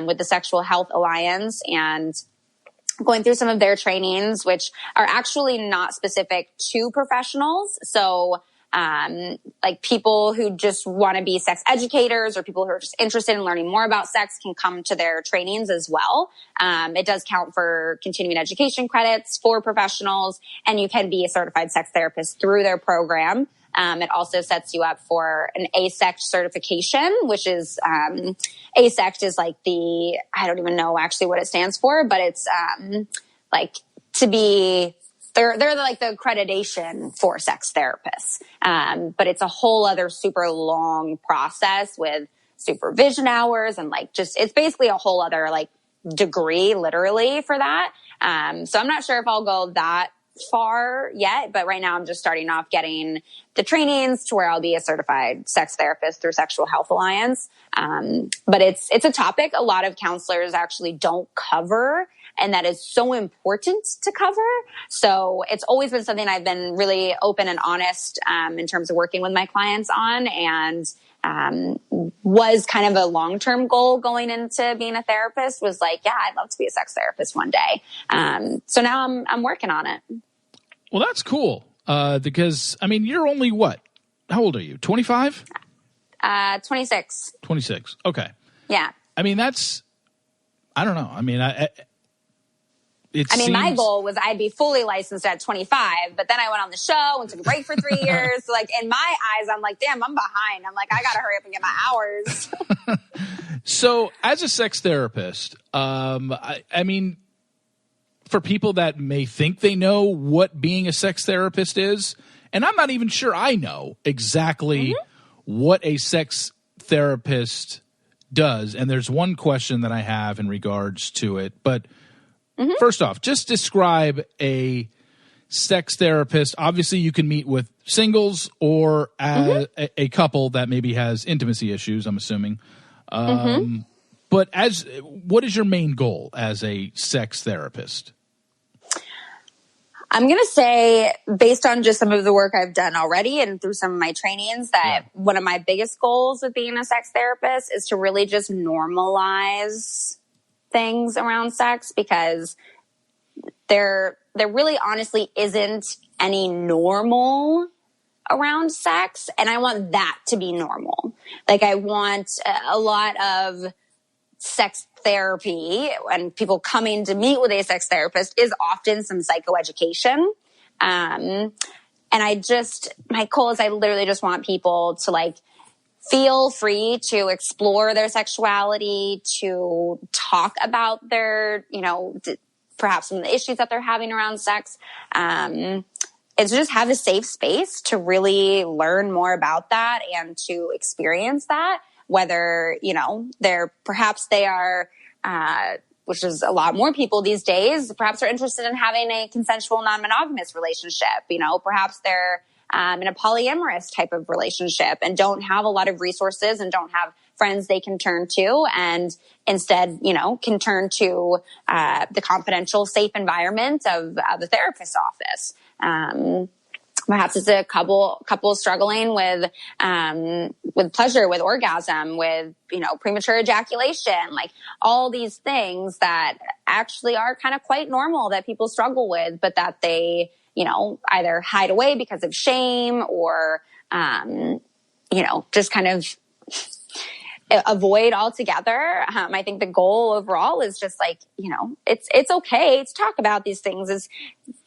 with the Sexual Health Alliance, and going through some of their trainings, which are actually not specific to professionals. So like people who just want to be sex educators or people who are just interested in learning more about sex can come to their trainings as well. It does count for continuing education credits for professionals, and you can be a certified sex therapist through their program. It also sets you up for an ASECT certification, which is ASECT is like I don't even know actually what it stands for, but it's like to be. They're like the accreditation for sex therapists. But it's a whole other super long process with supervision hours and like it's basically a whole other like degree literally for that. So I'm not sure if I'll go that far yet, but right now I'm just starting off getting the trainings to where I'll be a certified sex therapist through Sexual Health Alliance. But it's a topic a lot of counselors actually don't cover, and that is so important to cover. So it's always been something I've been really open and honest in terms of working with my clients on, and was kind of a long-term goal going into being a therapist was like, yeah, I'd love to be a sex therapist one day. So now I'm working on it. Well, that's cool. Because I mean, you're only what? How old are you? 25? 26. 26. Okay. Yeah. I mean, I don't know. I mean, my goal was I'd be fully licensed at 25, but then I went on the show and took a break for 3 years. So like in my eyes, I'm like, damn, I'm behind. I'm like, I got to hurry up and get my hours. So as a sex therapist, I mean, for people that may think they know what being a sex therapist is, and I'm not even sure I know exactly what a sex therapist does. And there's one question that I have in regards to it, but first off, just describe a sex therapist. Obviously, you can meet with singles or a couple that maybe has intimacy issues, I'm assuming. But what is your main goal as a sex therapist? I'm going to say, based on just some of the work I've done already and through some of my trainings, that one of my biggest goals with being a sex therapist is to really just normalize things around sex, because there really honestly isn't any normal around sex, and I want that to be normal. Like I want a lot of sex therapy and people coming to meet with a sex therapist is often some psychoeducation. And my goal is I literally just want people to like feel free to explore their sexuality, to talk about their, perhaps some of the issues that they're having around sex. And to just have a safe space to really learn more about that and to experience that, whether, they are, which is a lot more people these days, perhaps are interested in having a consensual non-monogamous relationship. Perhaps they're in a polyamorous type of relationship and don't have a lot of resources and don't have friends they can turn to, and instead, can turn to the confidential, safe environment of the therapist's office. Perhaps it's a couple struggling with pleasure, with orgasm, with, premature ejaculation, like all these things that actually are kind of quite normal that people struggle with, but that they, either hide away because of shame or, just kind of avoid altogether. I think the goal overall is just like, it's okay to talk about these things. Is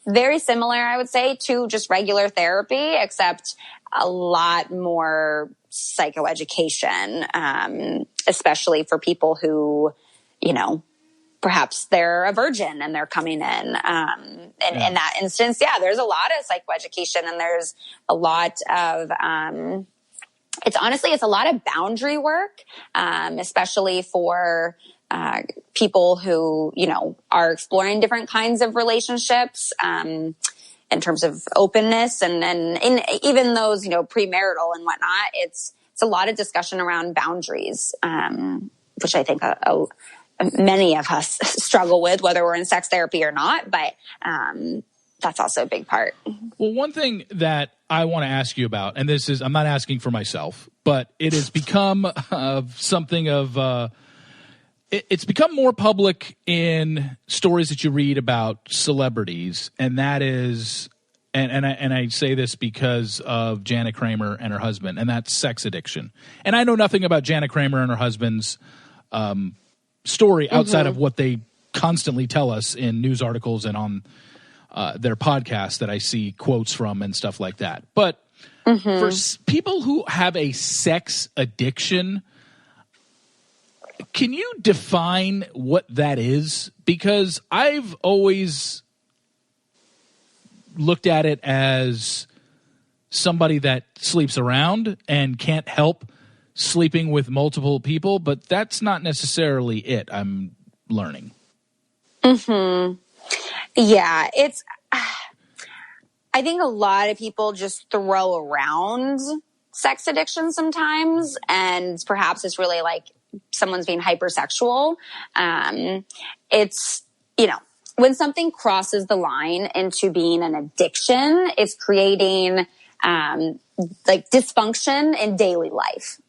very similar, I would say, to just regular therapy, except a lot more psychoeducation, especially for people who, perhaps they're a virgin and they're coming in. In that instance, there's a lot of psychoeducation, and there's a lot of, it's a lot of boundary work, especially for people who, are exploring different kinds of relationships in terms of openness, and even those, premarital and whatnot. It's a lot of discussion around boundaries, which I think many of us struggle with, whether we're in sex therapy or not. But that's also a big part. Well, one thing that I want to ask you about, and this is, I'm not asking for myself, but it has become something of, it's become more public in stories that you read about celebrities, and that is, and I say this because of Jana Kramer and her husband, and that's sex addiction. And I know nothing about Jana Kramer and her husband's story outside of what they constantly tell us in news articles and on their podcast that I see quotes from and stuff like that. But For people who have a sex addiction, can you define what that is? Because I've always looked at it as somebody that sleeps around and can't help sleeping with multiple people, but that's not necessarily it, I'm learning. Yeah, it's... I think a lot of people just throw around sex addiction sometimes, and perhaps it's really like someone's being hypersexual. It's, when something crosses the line into being an addiction, it's creating like dysfunction in daily life.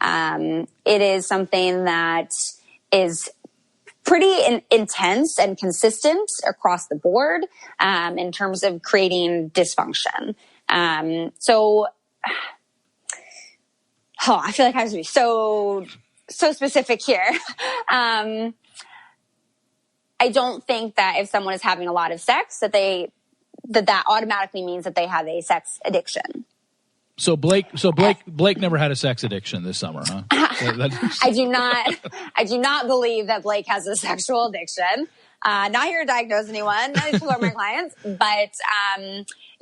It is something that is pretty intense and consistent across the board in terms of creating dysfunction. I feel like I have to be so specific here. I don't think that if someone is having a lot of sex that automatically means that they have a sex addiction. So Blake never had a sex addiction this summer, huh? I do not believe that Blake has a sexual addiction. Not here to diagnose anyone, not explore my clients, but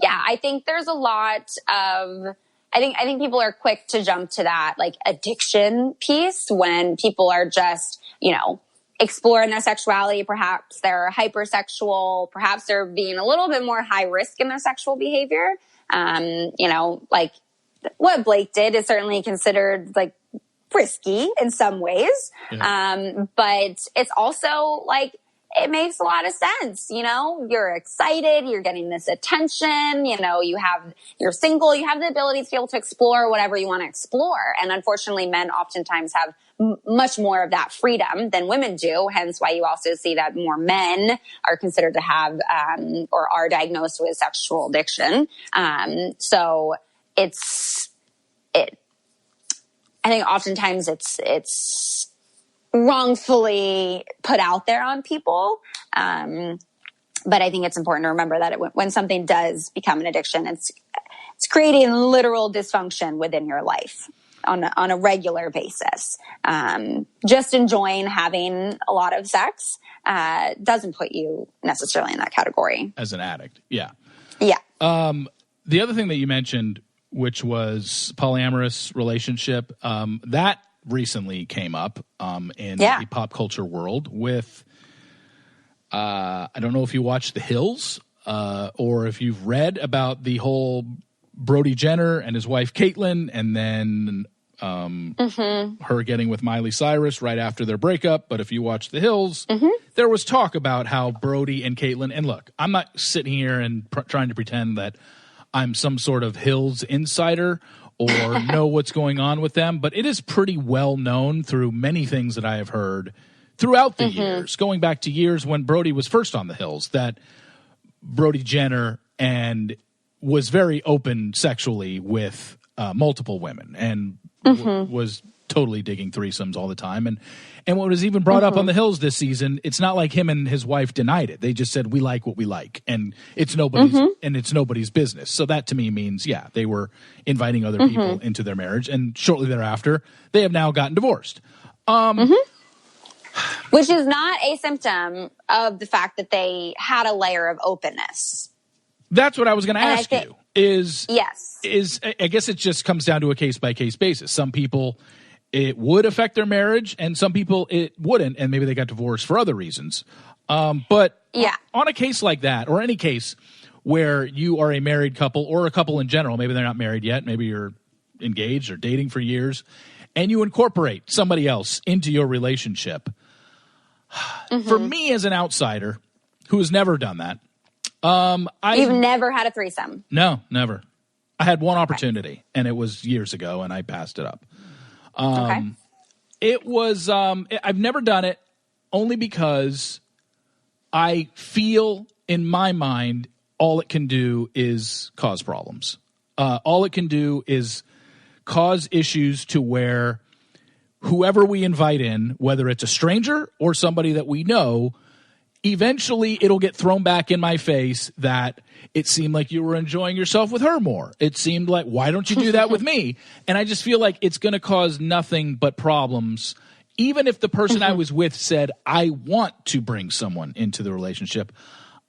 I think there's a lot of. I think people are quick to jump to that like addiction piece when people are just exploring their sexuality. Perhaps they're hypersexual. Perhaps they're being a little bit more high risk in their sexual behavior. Like what Blake did is certainly considered like risky in some ways. Yeah. But it's also like, it makes a lot of sense. You're excited, you're getting this attention, you're single, you have the ability to be able to explore whatever you want to explore. And unfortunately, men oftentimes have much more of that freedom than women do. Hence why you also see that more men are considered to have, or are diagnosed with sexual addiction. So I think oftentimes it's wrongfully put out there on people. But I think it's important to remember that when something does become an addiction, it's creating literal dysfunction within your life on a regular basis. Just enjoying having a lot of sex doesn't put you necessarily in that category. As an addict, yeah. Yeah. The other thing that you mentioned, which was polyamorous relationship, that recently came up in the pop culture world with, I don't know if you watched The Hills or if you've read about the whole Brody Jenner and his wife Caitlyn, and then her getting with Miley Cyrus right after their breakup. But if you watch The Hills, there was talk about how Brody and Caitlyn, and look, I'm not sitting here and trying to pretend that I'm some sort of Hills insider or know what's going on with them, but it is pretty well known through many things that I have heard throughout the years, going back to years when Brody was first on The Hills, that Brody Jenner and was very open sexually with multiple women and was totally digging threesomes all the time. And what was even brought up on The Hills this season, it's not like him and his wife denied it. They just said, we like what we like, and it's nobody's business. So that to me means, they were inviting other people into their marriage, and shortly thereafter, they have now gotten divorced. Which is not a symptom of the fact that they had a layer of openness. That's what I was going to ask you. Yes. I guess it just comes down to a case-by-case basis. Some people, it would affect their marriage, and some people it wouldn't, and maybe they got divorced for other reasons. But on a case like that, or any case where you are a married couple or a couple in general, maybe they're not married yet, maybe you're engaged or dating for years, and you incorporate somebody else into your relationship. For me as an outsider who has never done that, You've never had a threesome? No, never. I had one opportunity, and it was years ago, and I passed it up. It was, I've never done it only because I feel in my mind all it can do is cause problems. All it can do is cause issues to where whoever we invite in, whether it's a stranger or somebody that we know, eventually it'll get thrown back in my face that it seemed like you were enjoying yourself with her more. It seemed like, why don't you do that with me? And I just feel like it's going to cause nothing but problems. Even if the person I was with said, I want to bring someone into the relationship,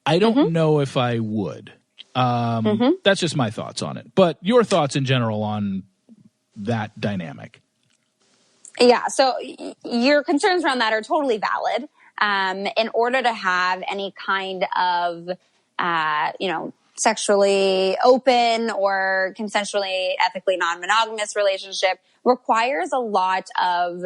I don't know if I would. That's just my thoughts on it. But your thoughts in general on that dynamic. Yeah, so your concerns around that are totally valid. In order to have any kind of, sexually open or consensually, ethically non-monogamous relationship requires a lot of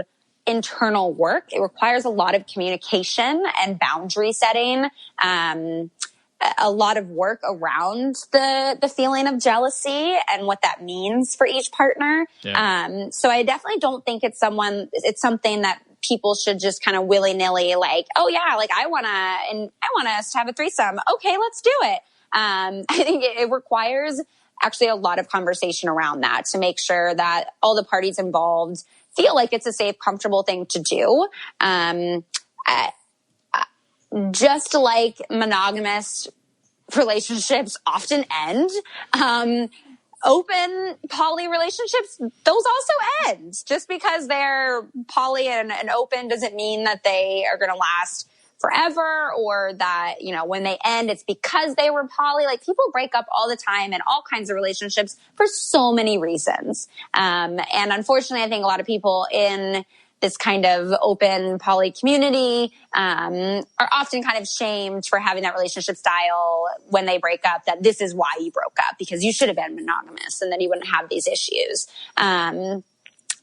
internal work. It requires a lot of communication and boundary setting, a lot of work around the feeling of jealousy and what that means for each partner. Yeah. So I definitely don't think it's something that people should just kind of willy-nilly like, oh yeah, like I want us to have a threesome. Okay, let's do it. I think it requires actually a lot of conversation around that to make sure that all the parties involved feel like it's a safe, comfortable thing to do. Just like monogamous relationships often end, open poly relationships, those also end. Just because they're poly and open doesn't mean that they are going to last forever, or that, when they end, it's because they were poly. Like, people break up all the time in all kinds of relationships for so many reasons. And unfortunately, I think a lot of people in this kind of open poly community are often kind of shamed for having that relationship style when they break up, that this is why you broke up, because you should have been monogamous and then you wouldn't have these issues.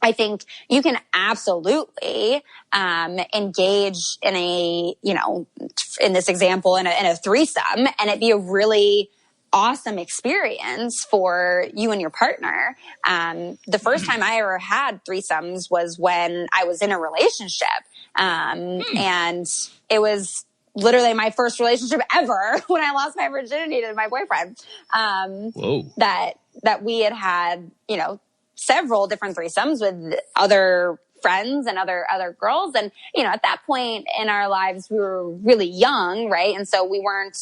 I think you can absolutely engage in in this example, in a threesome, and it be a really awesome experience for you and your partner. The first time I ever had threesomes was when I was in a relationship. And it was literally my first relationship ever when I lost my virginity to my boyfriend. That we had, several different threesomes with other friends and other girls. And, at that point in our lives, we were really young, right? And so we weren't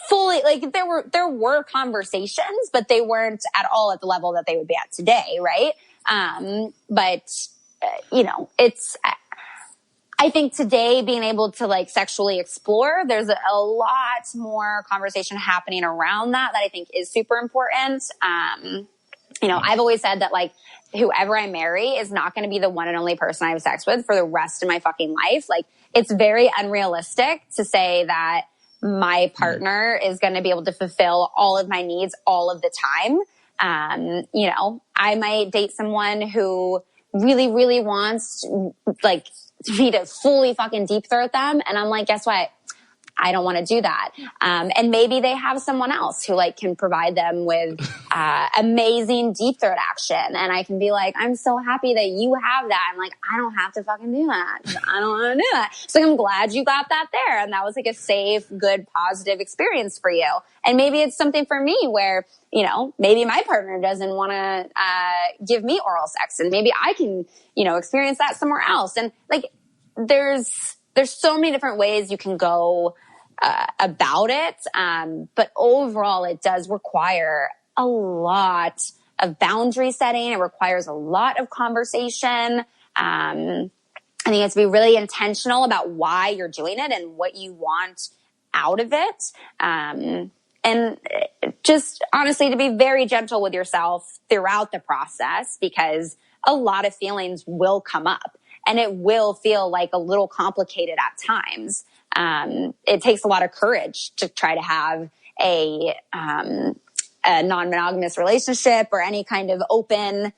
fully, like, there were conversations, but they weren't at all at the level that they would be at today, right? I think today, being able to like sexually explore, there's a lot more conversation happening around that I think is super important. I've always said that, like, whoever I marry is not going to be the one and only person I have sex with for the rest of my fucking life. Like, it's very unrealistic to say that my partner is going to be able to fulfill all of my needs all of the time. I might date someone who really, really wants, like, me to fully fucking deep throat them. And I'm like, guess what? I don't want to do that. And maybe they have someone else who like can provide them with amazing deep throat action. And I can be like, I'm so happy that you have that. I'm like, I don't have to fucking do that. I don't want to do that. So I'm glad you got that there. And that was like a safe, good, positive experience for you. And maybe it's something for me where, maybe my partner doesn't want to give me oral sex, and maybe I can, experience that somewhere else. And like, there's so many different ways you can go about it. But overall, it does require a lot of boundary setting. It requires a lot of conversation. I think you have to be really intentional about why you're doing it and what you want out of it. And just honestly, to be very gentle with yourself throughout the process, because a lot of feelings will come up. And it will feel like a little complicated at times. It takes a lot of courage to try to have a non-monogamous relationship or any kind of open,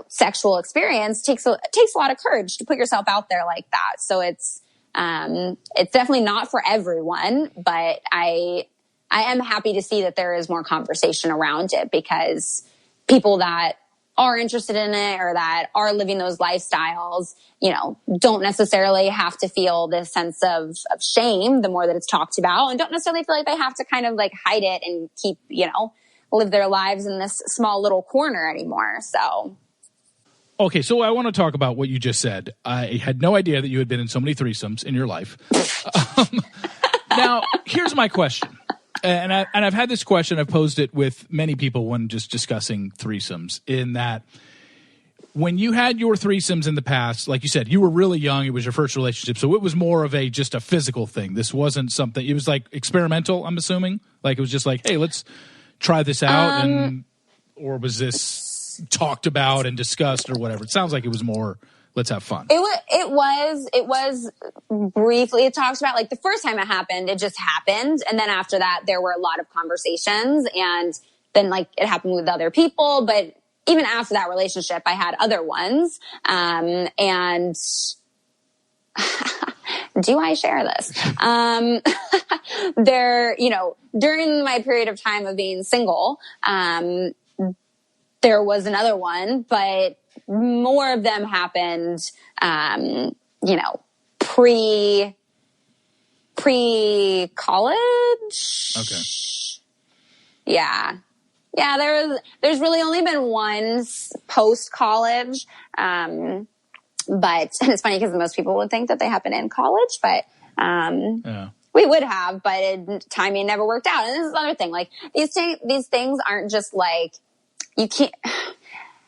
sexual experience. Takes a lot of courage to put yourself out there like that. So it's definitely not for everyone, but I am happy to see that there is more conversation around it, because people that are interested in it or that are living those lifestyles, don't necessarily have to feel this sense of shame the more that it's talked about, and don't necessarily feel like they have to kind of like hide it and keep, live their lives in this small little corner anymore. So. Okay, so I want to talk about what you just said. I had no idea that you had been in so many threesomes in your life. Now, here's my question. And I've had this question. I've posed it with many people when just discussing threesomes, in that when you had your threesomes in the past, like you said, you were really young. It was your first relationship. So it was more of just a physical thing. This wasn't something, it was like experimental, I'm assuming. Like it was just like, hey, let's try this out. Or was this talked about and discussed or whatever? It sounds like it was more, let's have fun. It was briefly talked about. Like the first time it happened, it just happened. And then after that, there were a lot of conversations, and then like it happened with other people. But even after that relationship, I had other ones. And do I share this? During my period of time of being single, there was another one, but more of them happened, pre-college. Okay. Yeah. There's really only been one post-college. And it's funny because most people would think that they happen in college, but, we would have, but timing never worked out. And this is the other thing. Like these things aren't just like, you can't,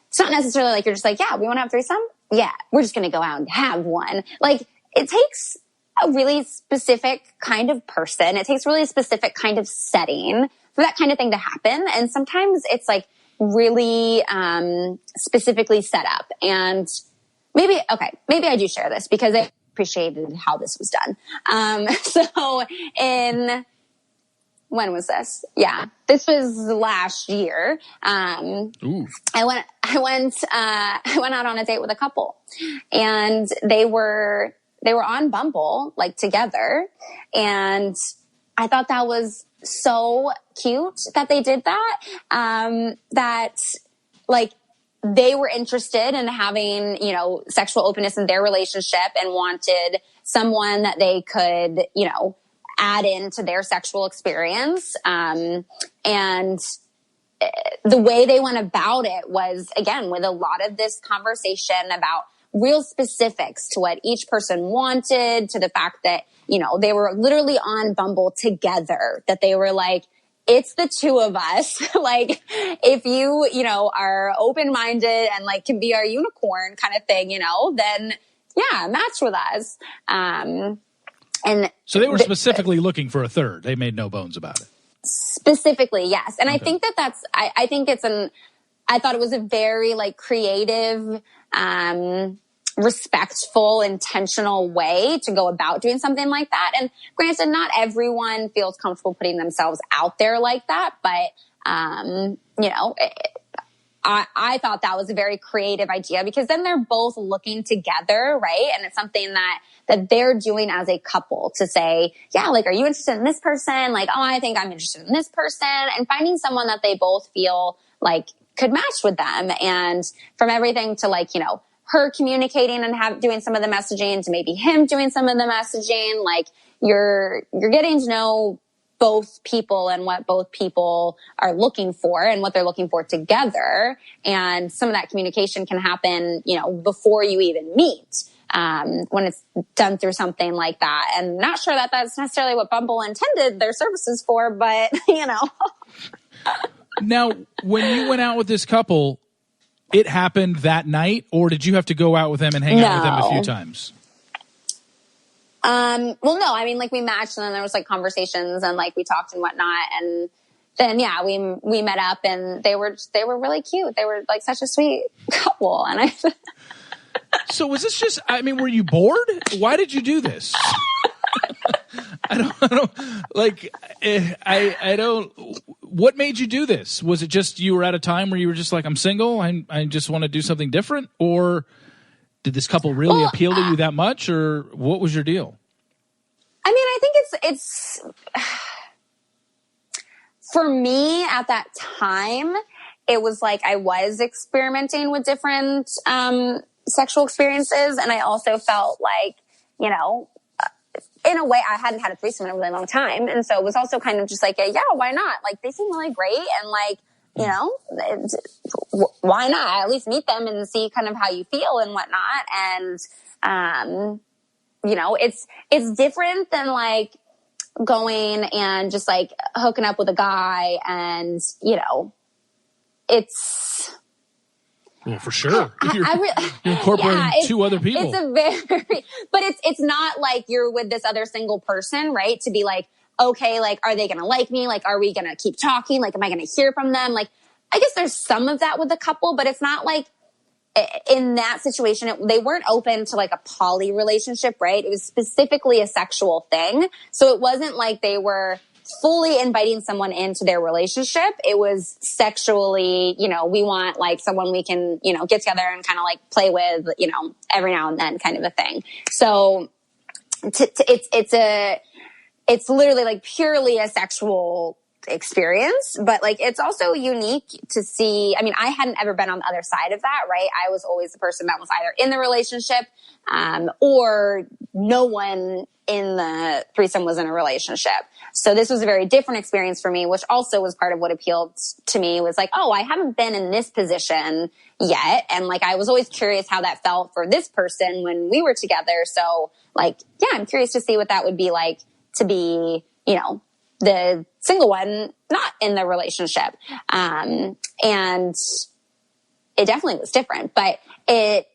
it's not necessarily like you're just like, yeah, we want to have threesome. Yeah, we're just going to go out and have one. Like it takes a really specific kind of person. It takes a really specific kind of setting for that kind of thing to happen. And sometimes it's like really specifically set up. And maybe I do share this because I appreciated how this was done. When was this? Yeah, this was last year. I went out on a date with a couple, and they were on Bumble, like together. And I thought that was so cute that they did that. That like they were interested in having, sexual openness in their relationship and wanted someone that they could, add into their sexual experience. And the way they went about it was, again, with a lot of this conversation about real specifics to what each person wanted, to the fact that, they were literally on Bumble together, that they were like, it's the two of us. Like, if you, are open-minded and like can be our unicorn kind of thing, then yeah, match with us. And so they were specifically looking for a third. They made no bones about it. Specifically, yes. And okay. I think that's, I thought it was a very like creative, respectful, intentional way to go about doing something like that. And granted, not everyone feels comfortable putting themselves out there like that, but, I thought that was a very creative idea, because then they're both looking together, right? And it's something that they're doing as a couple to say, yeah, like, are you interested in this person? Like, oh, I think I'm interested in this person, and finding someone that they both feel like could match with them. And from everything to like, her communicating and doing some of the messaging to maybe him doing some of the messaging, like you're getting to know both people and what both people are looking for and what they're looking for together. And some of that communication can happen, before you even meet, when it's done through something like that. And not sure that that's necessarily what Bumble intended their services for, but Now, when you went out with this couple, it happened that night, or did you have to go out with them and hang out with them a few times? Well, no, I mean, like we matched, and then there was like conversations and like we talked and whatnot. And then, yeah, we met up, and they were really cute. They were like such a sweet couple. And So was this just, were you bored? Why did you do this? What made you do this? Was it just you were at a time where you were just like, I'm single, I just want to do something different? Or did this couple really appeal to you that much, or what was your deal? I mean, I think it's for me at that time, it was like I was experimenting with different sexual experiences. And I also felt like, in a way, I hadn't had a threesome in a really long time. And so it was also kind of just like, yeah, why not? Like, they seem really great. And like, you know, why not at least meet them and see kind of how you feel and whatnot. And, you know, it's different than like going and just like hooking up with a guy and, you know, it's... Well, for sure. You're incorporating two other people. It's a very, but it's not like you're with this other single person, right? To be like, okay, like, are they going to like me? Like, are we going to keep talking? Like, am I going to hear from them? Like, I guess there's some of that with a couple, but it's not like in that situation, they weren't open to like a poly relationship, right? It was specifically a sexual thing. So it wasn't like they were fully inviting someone into their relationship. It was sexually, you know, we want like someone we can, you know, get together and kind of like play with, you know, every now and then kind of a thing. So it's literally like purely a sexual experience, but like it's also unique to see. I mean, I hadn't ever been on the other side of that, right? I was always the person that was either in the relationship or no one in the threesome was in a relationship. So this was a very different experience for me, which also was part of what appealed to me, was like, oh, I haven't been in this position yet. And like, I was always curious how that felt for this person when we were together. So like, yeah, I'm curious to see what that would be like to be, you know, the single one, not in the relationship. And it definitely was different, but it's,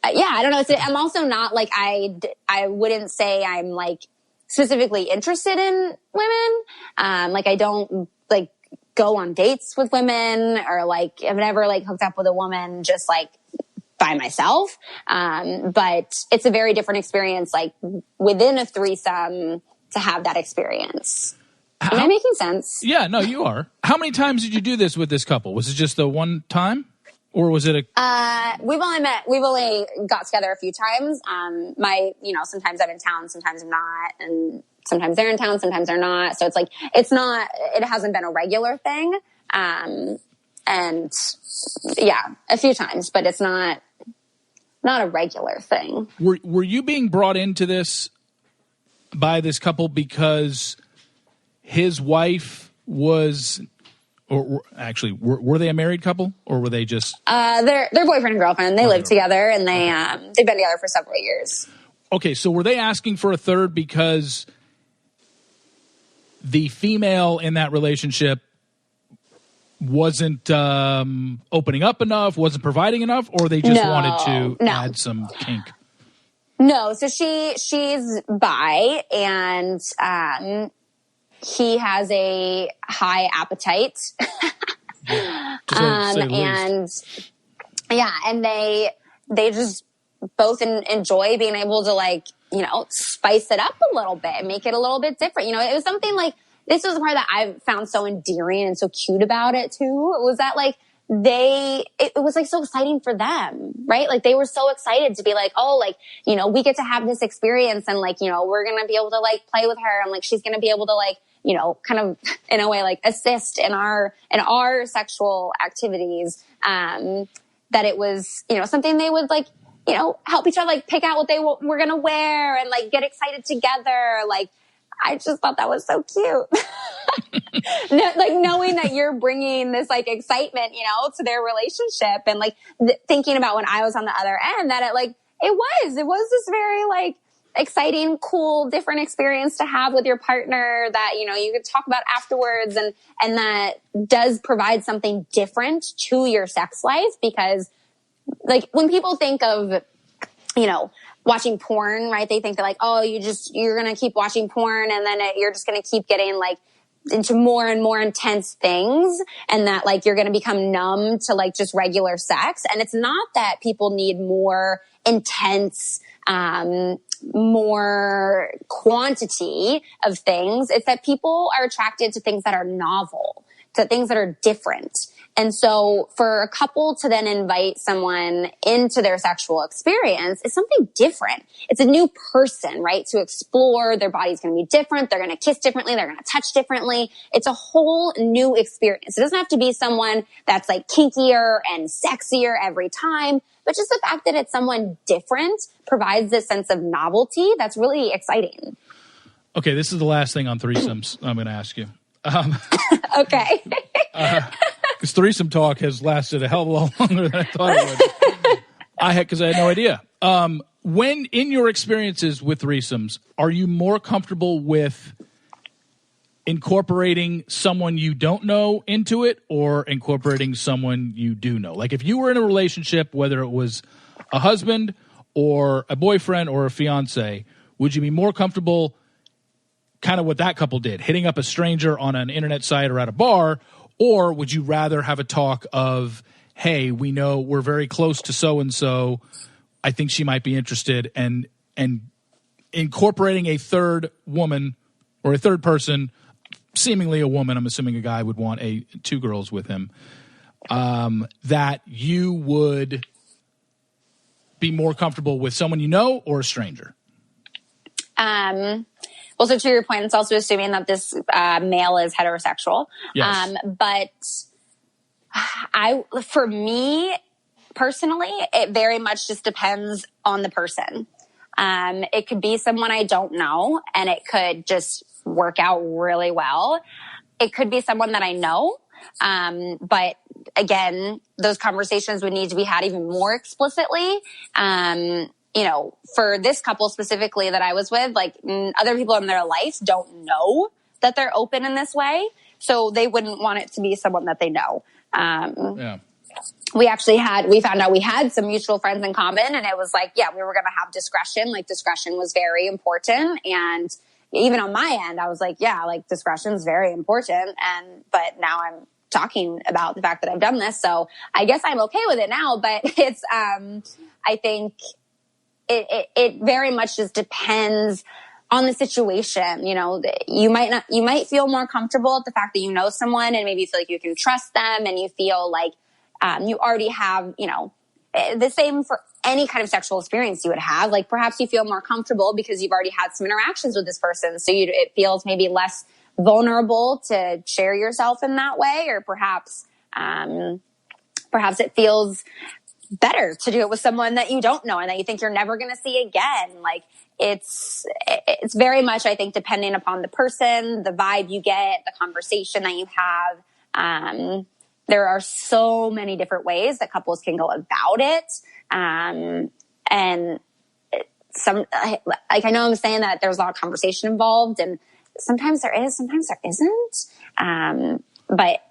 yeah, I don't know. I'm also not like, I wouldn't say I'm like specifically interested in women. Like I don't like go on dates with women, or like I've never like hooked up with a woman just like by myself. But it's a very different experience, like within a threesome, to have that experience. Am I making sense? Yeah, no, you are. How many times did you do this with this couple? Was it just the one time? Or was it we've only got together a few times. You know, sometimes I'm in town, sometimes I'm not. And sometimes they're in town, sometimes they're not. So it's like, it hasn't been a regular thing. And yeah, a few times, but it's not a regular thing. Were you being brought into this by this couple because his wife was... Or actually, were they a married couple, or were they just? They're boyfriend and girlfriend. They live together, and they've been together for several years. Okay, so were they asking for a third because the female in that relationship wasn't opening up enough, wasn't providing enough, or they just wanted to add some kink? No, so she's bi, and he has a high appetite. And yeah, and they just both enjoy being able to like, you know, spice it up a little bit, make it a little bit different. You know, it was something like, this was the part that I found so endearing and so cute about it too. It was that like, it was like so exciting for them, right? Like they were so excited to be like, oh, like, you know, we get to have this experience, and like, you know, we're going to be able to like play with her, and like, she's going to be able to like, you know, kind of in a way like assist in our sexual activities. That it was, you know, something they would like, you know, help each other like pick out what they were going to wear and like get excited together. Like, I just thought that was so cute. Like knowing that you're bringing this like excitement, you know, to their relationship, and like thinking about when I was on the other end, that it was this very like exciting, cool, different experience to have with your partner that, you know, you could talk about afterwards, and that does provide something different to your sex life. Because like when people think of, you know, watching porn, right? They think that like, oh, you're going to keep watching porn, and then you're just going to keep getting like into more and more intense things, and that like you're going to become numb to like just regular sex. And it's not that people need more intense, more quantity of things. It's that people are attracted to things that are novel, to things that are different. And so for a couple to then invite someone into their sexual experience is something different. It's a new person, right? To explore. Their body's going to be different. They're going to kiss differently. They're going to touch differently. It's a whole new experience. It doesn't have to be someone that's like kinkier and sexier every time, but just the fact that it's someone different provides this sense of novelty that's really exciting. Okay, this is the last thing on threesomes I'm going to ask you. Okay. Because threesome talk has lasted a hell of a lot longer than I thought it would. Because I had no idea. When in your experiences with threesomes, are you more comfortable with incorporating someone you don't know into it or incorporating someone you do know? Like if you were in a relationship, whether it was a husband or a boyfriend or a fiance, would you be more comfortable kind of what that couple did, hitting up a stranger on an internet site or at a bar, or would you rather have a talk of, hey, we know we're very close to so-and-so, I think she might be interested, and incorporating a third woman or a third person, seemingly a woman, I'm assuming a guy would want two girls with him, that you would be more comfortable with someone you know or a stranger? Well, so to your point, it's also assuming that this male is heterosexual. Yes. But for me personally, it very much just depends on the person. It could be someone I don't know, and it could just work out really well. It could be someone that I know. But again, those conversations would need to be had even more explicitly. For this couple specifically that I was with, like other people in their life don't know that they're open in this way. So they wouldn't want it to be someone that they know. We found out we had some mutual friends in common, and it was like, yeah, we were going to have discretion. Like discretion was very important. And even on my end, I was like, yeah, like discretion is very important. But now I'm talking about the fact that I've done this. So I guess I'm okay with it now, but it's, I think it very much just depends on the situation. You might feel more comfortable at the fact that you know someone and maybe you feel like you can trust them, and you feel like, you already have, the same for any kind of sexual experience you would have. Like perhaps you feel more comfortable because you've already had some interactions with this person. So it feels maybe less vulnerable to share yourself in that way, or perhaps it feels better to do it with someone that you don't know and that you think you're never going to see again. Like it's very much, I think, depending upon the person, the vibe you get, the conversation that you have. There are so many different ways that couples can go about it. And I know I'm saying that there's a lot of conversation involved, and sometimes there is, sometimes there isn't. But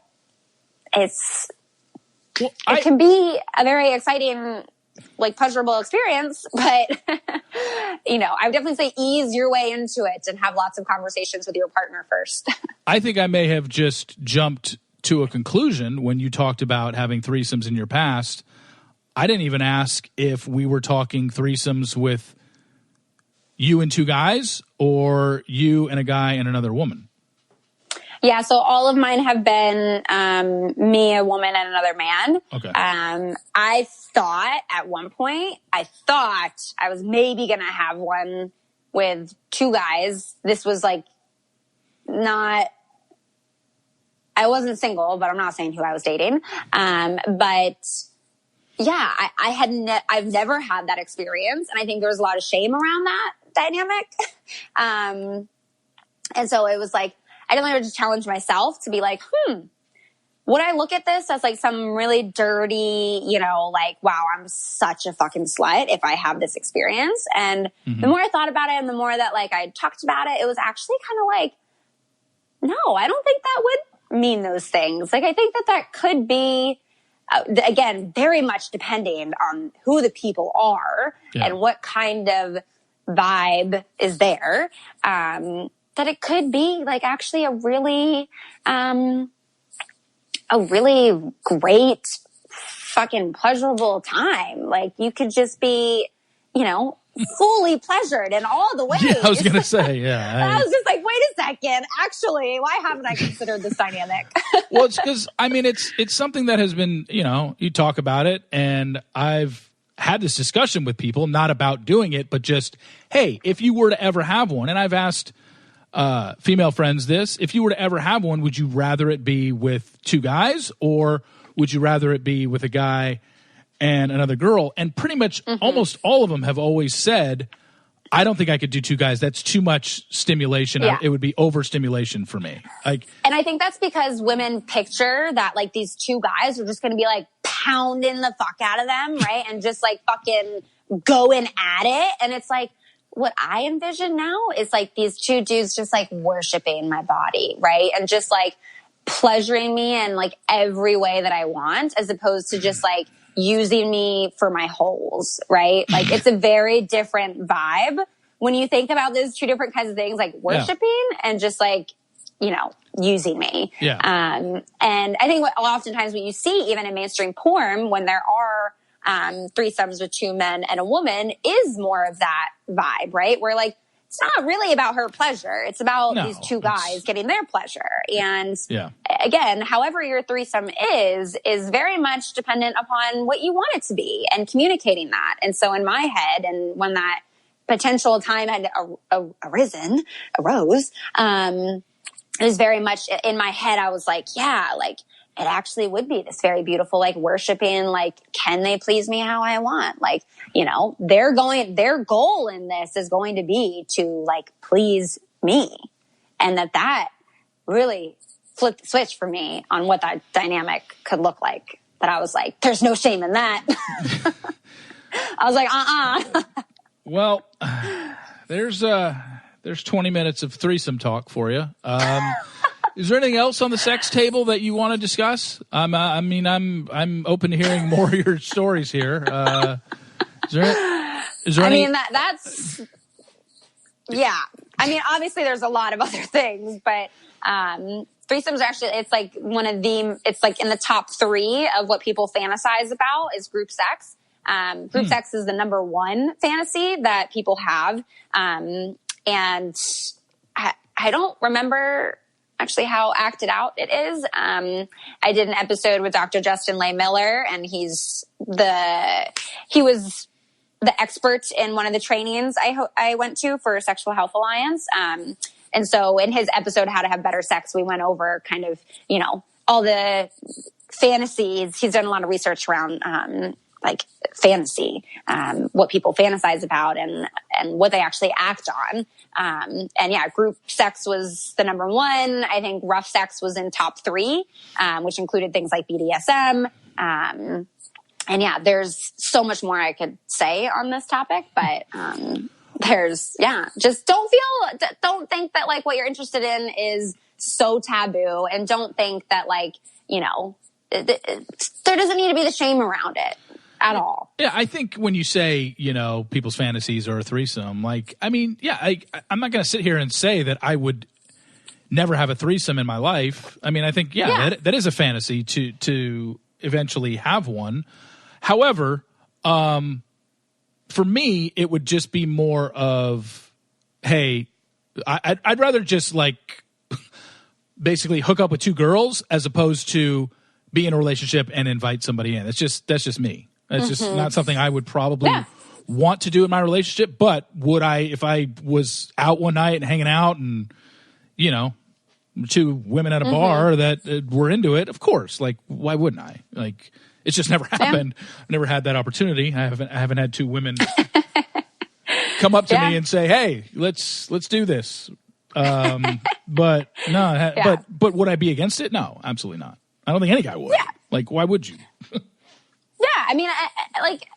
it can be a very exciting, like pleasurable experience, but I would definitely say ease your way into it and have lots of conversations with your partner first. I think I may have just jumped to a conclusion when you talked about having threesomes in your past. I didn't even ask if we were talking threesomes with you and two guys or you and a guy and another woman. Yeah, so all of mine have been me, a woman, and another man. Okay. I thought at one point, I was maybe going to have one with two guys. This was like I wasn't single, but I'm not saying who I was dating. But yeah, I've never had that experience. And I think there was a lot of shame around that dynamic. And so it was like, I definitely just challenge myself to be like, would I look at this as like some really dirty, like, wow, I'm such a fucking slut if I have this experience. And the more I thought about it and the more that like I talked about it, it was actually kind of like, no, I don't think that would mean those things. Like, I think that could be, again, very much depending on who the people are and what kind of vibe is there. That it could be like actually a really great fucking pleasurable time. Like you could just be, fully pleasured in all the ways. Yeah, I was going to say, yeah. I was just like, wait a second. Actually, why haven't I considered this dynamic? Well, it's because, it's something that has been, you talk about it, and I've had this discussion with people, not about doing it, but just, hey, if you were to ever have one, and I've asked female friends this, if you were to ever have one, would you rather it be with two guys, or would you rather it be with a guy and another girl? And pretty much almost all of them have always said, I don't think I could do two guys. That's too much stimulation. Yeah. It would be overstimulation for me. And I think that's because women picture that like these two guys are just going to be like pounding the fuck out of them, right? And just like fucking going at it. And it's like, what I envision now is like these two dudes just like worshiping my body, right? And just like pleasuring me in like every way that I want, as opposed to just like using me for my holes, right? Like it's a very different vibe when you think about those two different kinds of things, like worshiping and just like, you know, using me. Yeah. And I think oftentimes what you see even in mainstream porn, when there are threesomes with two men and a woman, is more of that vibe, right? Where like, it's not really about her pleasure. It's about these two guys getting their pleasure. And again, however your threesome is very much dependent upon what you want it to be and communicating that. And so in my head, and when that potential time had arose, it was very much in my head. I was like, yeah, like it actually would be this very beautiful, like worshiping, like, can they please me how I want? Like, you know, their goal in this is going to be to like please me. And that really flipped the switch for me on what that dynamic could look like. That I was like, there's no shame in that. I was like, Well, there's 20 minutes of threesome talk for you. Is there anything else on the sex table that you want to discuss? I'm open to hearing more of your stories here. Is there I any? mean, that's yeah. I mean, obviously there's a lot of other things, but threesomes actually, it's like it's like in the top 3 of what people fantasize about is group sex. Group sex is the number 1 fantasy that people have. And I don't remember actually how acted out it is. I did an episode with Dr. Justin Lay Miller, and he was the expert in one of the trainings I went to for Sexual Health Alliance. And so in his episode, How to Have Better Sex, we went over kind of, you know, all the fantasies. He's done a lot of research around, like fantasy, what people fantasize about and what they actually act on. And yeah, group sex was the number 1. I think rough sex was in top 3, which included things like BDSM. And yeah, there's so much more I could say on this topic, but, just don't think that like what you're interested in is so taboo, and don't think that like, you know, there doesn't need to be the shame around it at all. Yeah, I think when you say, you know, people's fantasies or a threesome, like, I mean, yeah, I'm not going to sit here and say that I would never have a threesome in my life. I mean, I think, that is a fantasy to eventually have one. However, for me, it would just be more of, hey, I'd rather just like basically hook up with 2 girls as opposed to be in a relationship and invite somebody in. That's just me. That's just not something I would probably want to do in my relationship. But would I, if I was out one night and hanging out and, you know, 2 women at a bar that were into it, of course. Like, why wouldn't I? Like, it's just never happened. I've never had that opportunity. I haven't had 2 women come up to me and say, "Hey, let's do this." But no, but would I be against it? No, absolutely not. I don't think any guy would. Yeah. Like, why would you? I mean, like,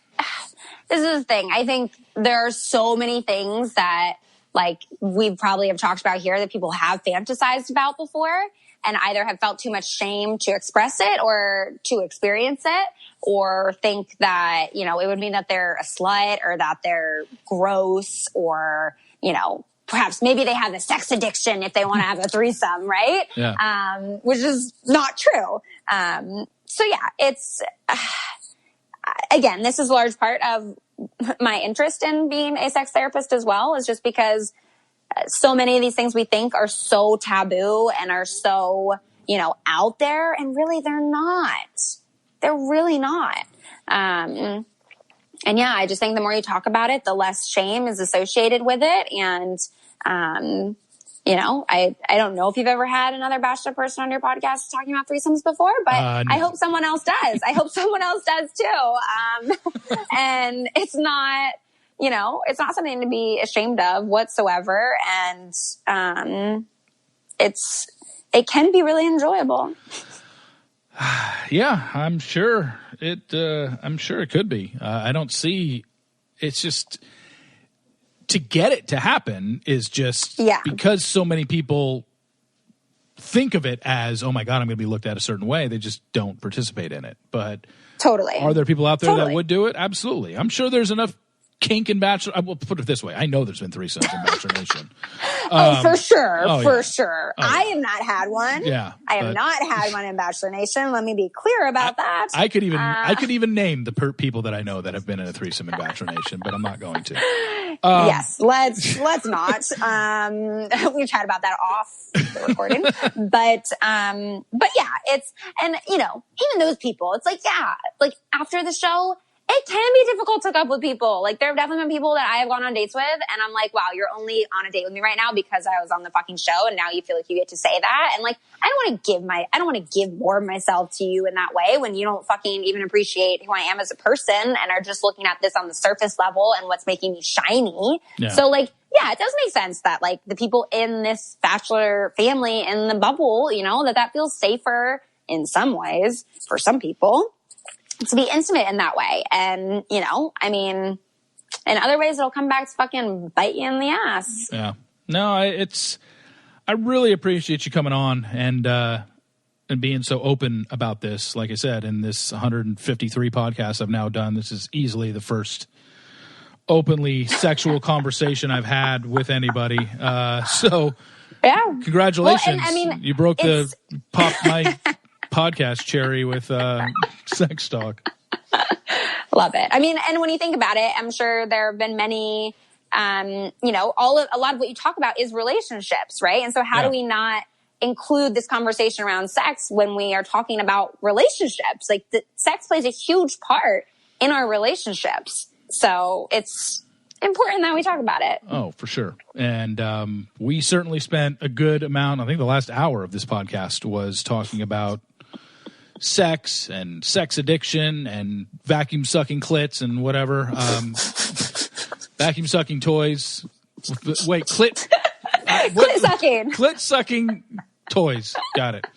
this is the thing. I think there are so many things that, like, we probably have talked about here that people have fantasized about before and either have felt too much shame to express it or to experience it, or think that, you know, it would mean that they're a slut or that they're gross, or, you know, perhaps maybe they have a sex addiction if they want to have a threesome, right? Yeah. Which is not true. So yeah, it's, again, this is a large part of my interest in being a sex therapist as well, is just because so many of these things we think are so taboo and are so, you know, out there, and really they're not. They're really not. And yeah, I just think the more you talk about it, the less shame is associated with it. And, you know, I don't know if you've ever had another bachelor person on your podcast talking about threesomes before, but no. I hope someone else does. I hope someone else does too. And it's not you know, it's not something to be ashamed of whatsoever. And it can be really enjoyable. Yeah, I'm sure it could be. I don't see, it's just, to get it to happen is just because so many people think of it as, oh my God, I'm going to be looked at a certain way. They just don't participate in it. But totally, are there people out there that would do it? Absolutely. I'm sure there's enough kink in Bachelor. I will put it this way. I know there's been threesomes in Bachelor Nation. For sure. Oh, Sure. Oh, I have not had one. Yeah. I have not had one in Bachelor Nation. Let me be clear about that. I could even name the people that I know that have been in a threesome in Bachelor Nation, but I'm not going to. Yes, let's not. We've chatted about that off the recording, but yeah, it's, and you know, even those people, it's like, yeah, like after the show, it can be difficult to hook up with people. Like, there have definitely been people that I have gone on dates with, and I'm like, wow, you're only on a date with me right now because I was on the fucking show, and now you feel like you get to say that. And like, I don't want to give more of myself to you in that way when you don't fucking even appreciate who I am as a person and are just looking at this on the surface level and what's making me shiny. Yeah. So like, yeah, it does make sense that like the people in this Bachelor family in the bubble, you know, that feels safer in some ways for some people to be intimate in that way. And, you know, I mean, in other ways, it'll come back to fucking bite you in the ass. Yeah. No, I really appreciate you coming on and being so open about this. Like I said, in this 153 podcasts I've now done, this is easily the first openly sexual conversation I've had with anybody. So yeah, congratulations. Well, and, I mean, you broke my podcast cherry with sex talk. Love it. I mean, and when you think about it, I'm sure there have been many, you know, a lot of what you talk about is relationships, right? And so how do we not include this conversation around sex when we are talking about relationships? Like, sex plays a huge part in our relationships. So it's important that we talk about it. Oh, for sure. And we certainly spent a good amount, I think the last hour of this podcast was talking about sex and sex addiction and vacuum sucking clits and whatever. Vacuum sucking toys. Wait, clit sucking. Clit sucking toys. Got it.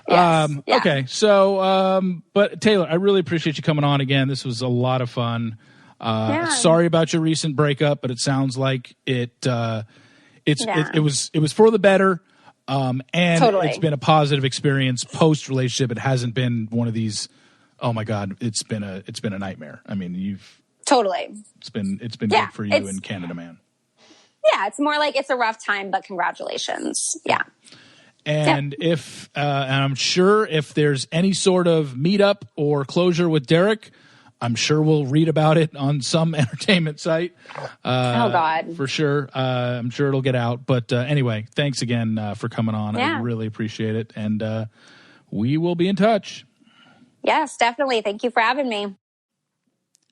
Yes. Yeah. Okay. So, but Taylor, I really appreciate you coming on again. This was a lot of fun. Sorry about your recent breakup, but it sounds like it was for the better. And It's been a positive experience post relationship. It hasn't been one of these, oh my God, it's been a nightmare. I mean, it's been good for you and Canada Man. Yeah. It's more like it's a rough time, but congratulations. Yeah. And if, and I'm sure if there's any sort of meetup or closure with Derek, I'm sure we'll read about it on some entertainment site. Oh, God. For sure. I'm sure it'll get out. But anyway, thanks again for coming on. Yeah. I really appreciate it. And we will be in touch. Yes, definitely. Thank you for having me.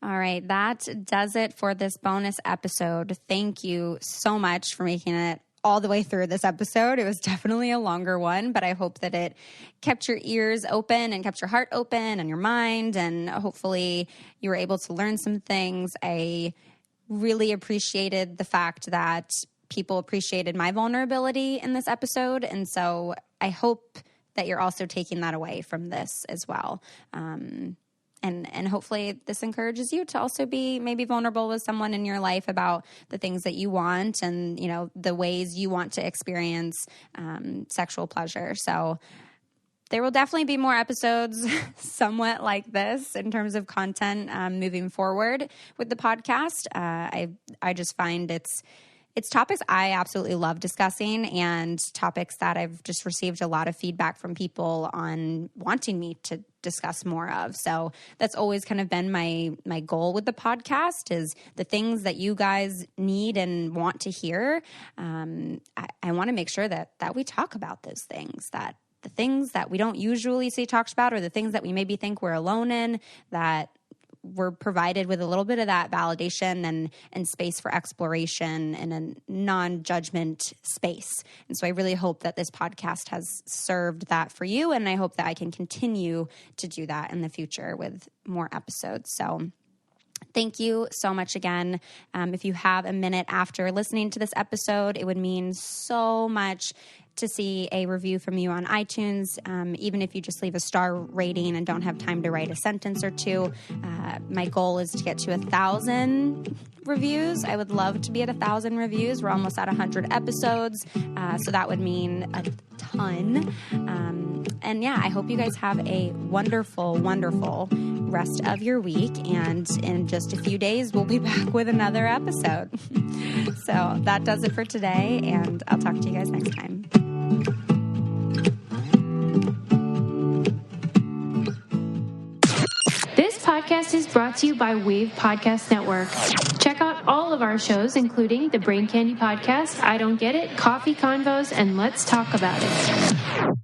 All right. That does it for this bonus episode. Thank you so much for making it all the way through this episode. It was definitely a longer one, but I hope that it kept your ears open and kept your heart open and your mind, and hopefully you were able to learn some things. I really appreciated the fact that people appreciated my vulnerability in this episode, and so I hope that you're also taking that away from this as well. And hopefully this encourages you to also be maybe vulnerable with someone in your life about the things that you want and, you know, the ways you want to experience sexual pleasure. So there will definitely be more episodes somewhat like this in terms of content moving forward with the podcast. I just find it's topics I absolutely love discussing, and topics that I've just received a lot of feedback from people on wanting me to discuss more of. So that's always kind of been my goal with the podcast, is the things that you guys need and want to hear. I want to make sure that we talk about those things, that the things that we don't usually see talked about, or the things that we maybe think we're alone in, that we're provided with a little bit of that validation and space for exploration in a non-judgment space. And so I really hope that this podcast has served that for you, and I hope that I can continue to do that in the future with more episodes. So Thank you so much again. If you have a minute after listening to this episode, it would mean so much to see a review from you on iTunes, even if you just leave a star rating and don't have time to write a sentence or two. My goal is to get to 1,000 reviews. I would love to be at 1,000 reviews. We're almost at 100 episodes, so that would mean a ton. And yeah, I hope you guys have a wonderful, wonderful rest of your week. And in just a few days, we'll be back with another episode. So that does it for today, and I'll talk to you guys next time. This podcast is brought to you by Wave Podcast Network. Check out all of our shows, including the Brain Candy Podcast, I Don't Get It, Coffee Convos, and Let's Talk About It.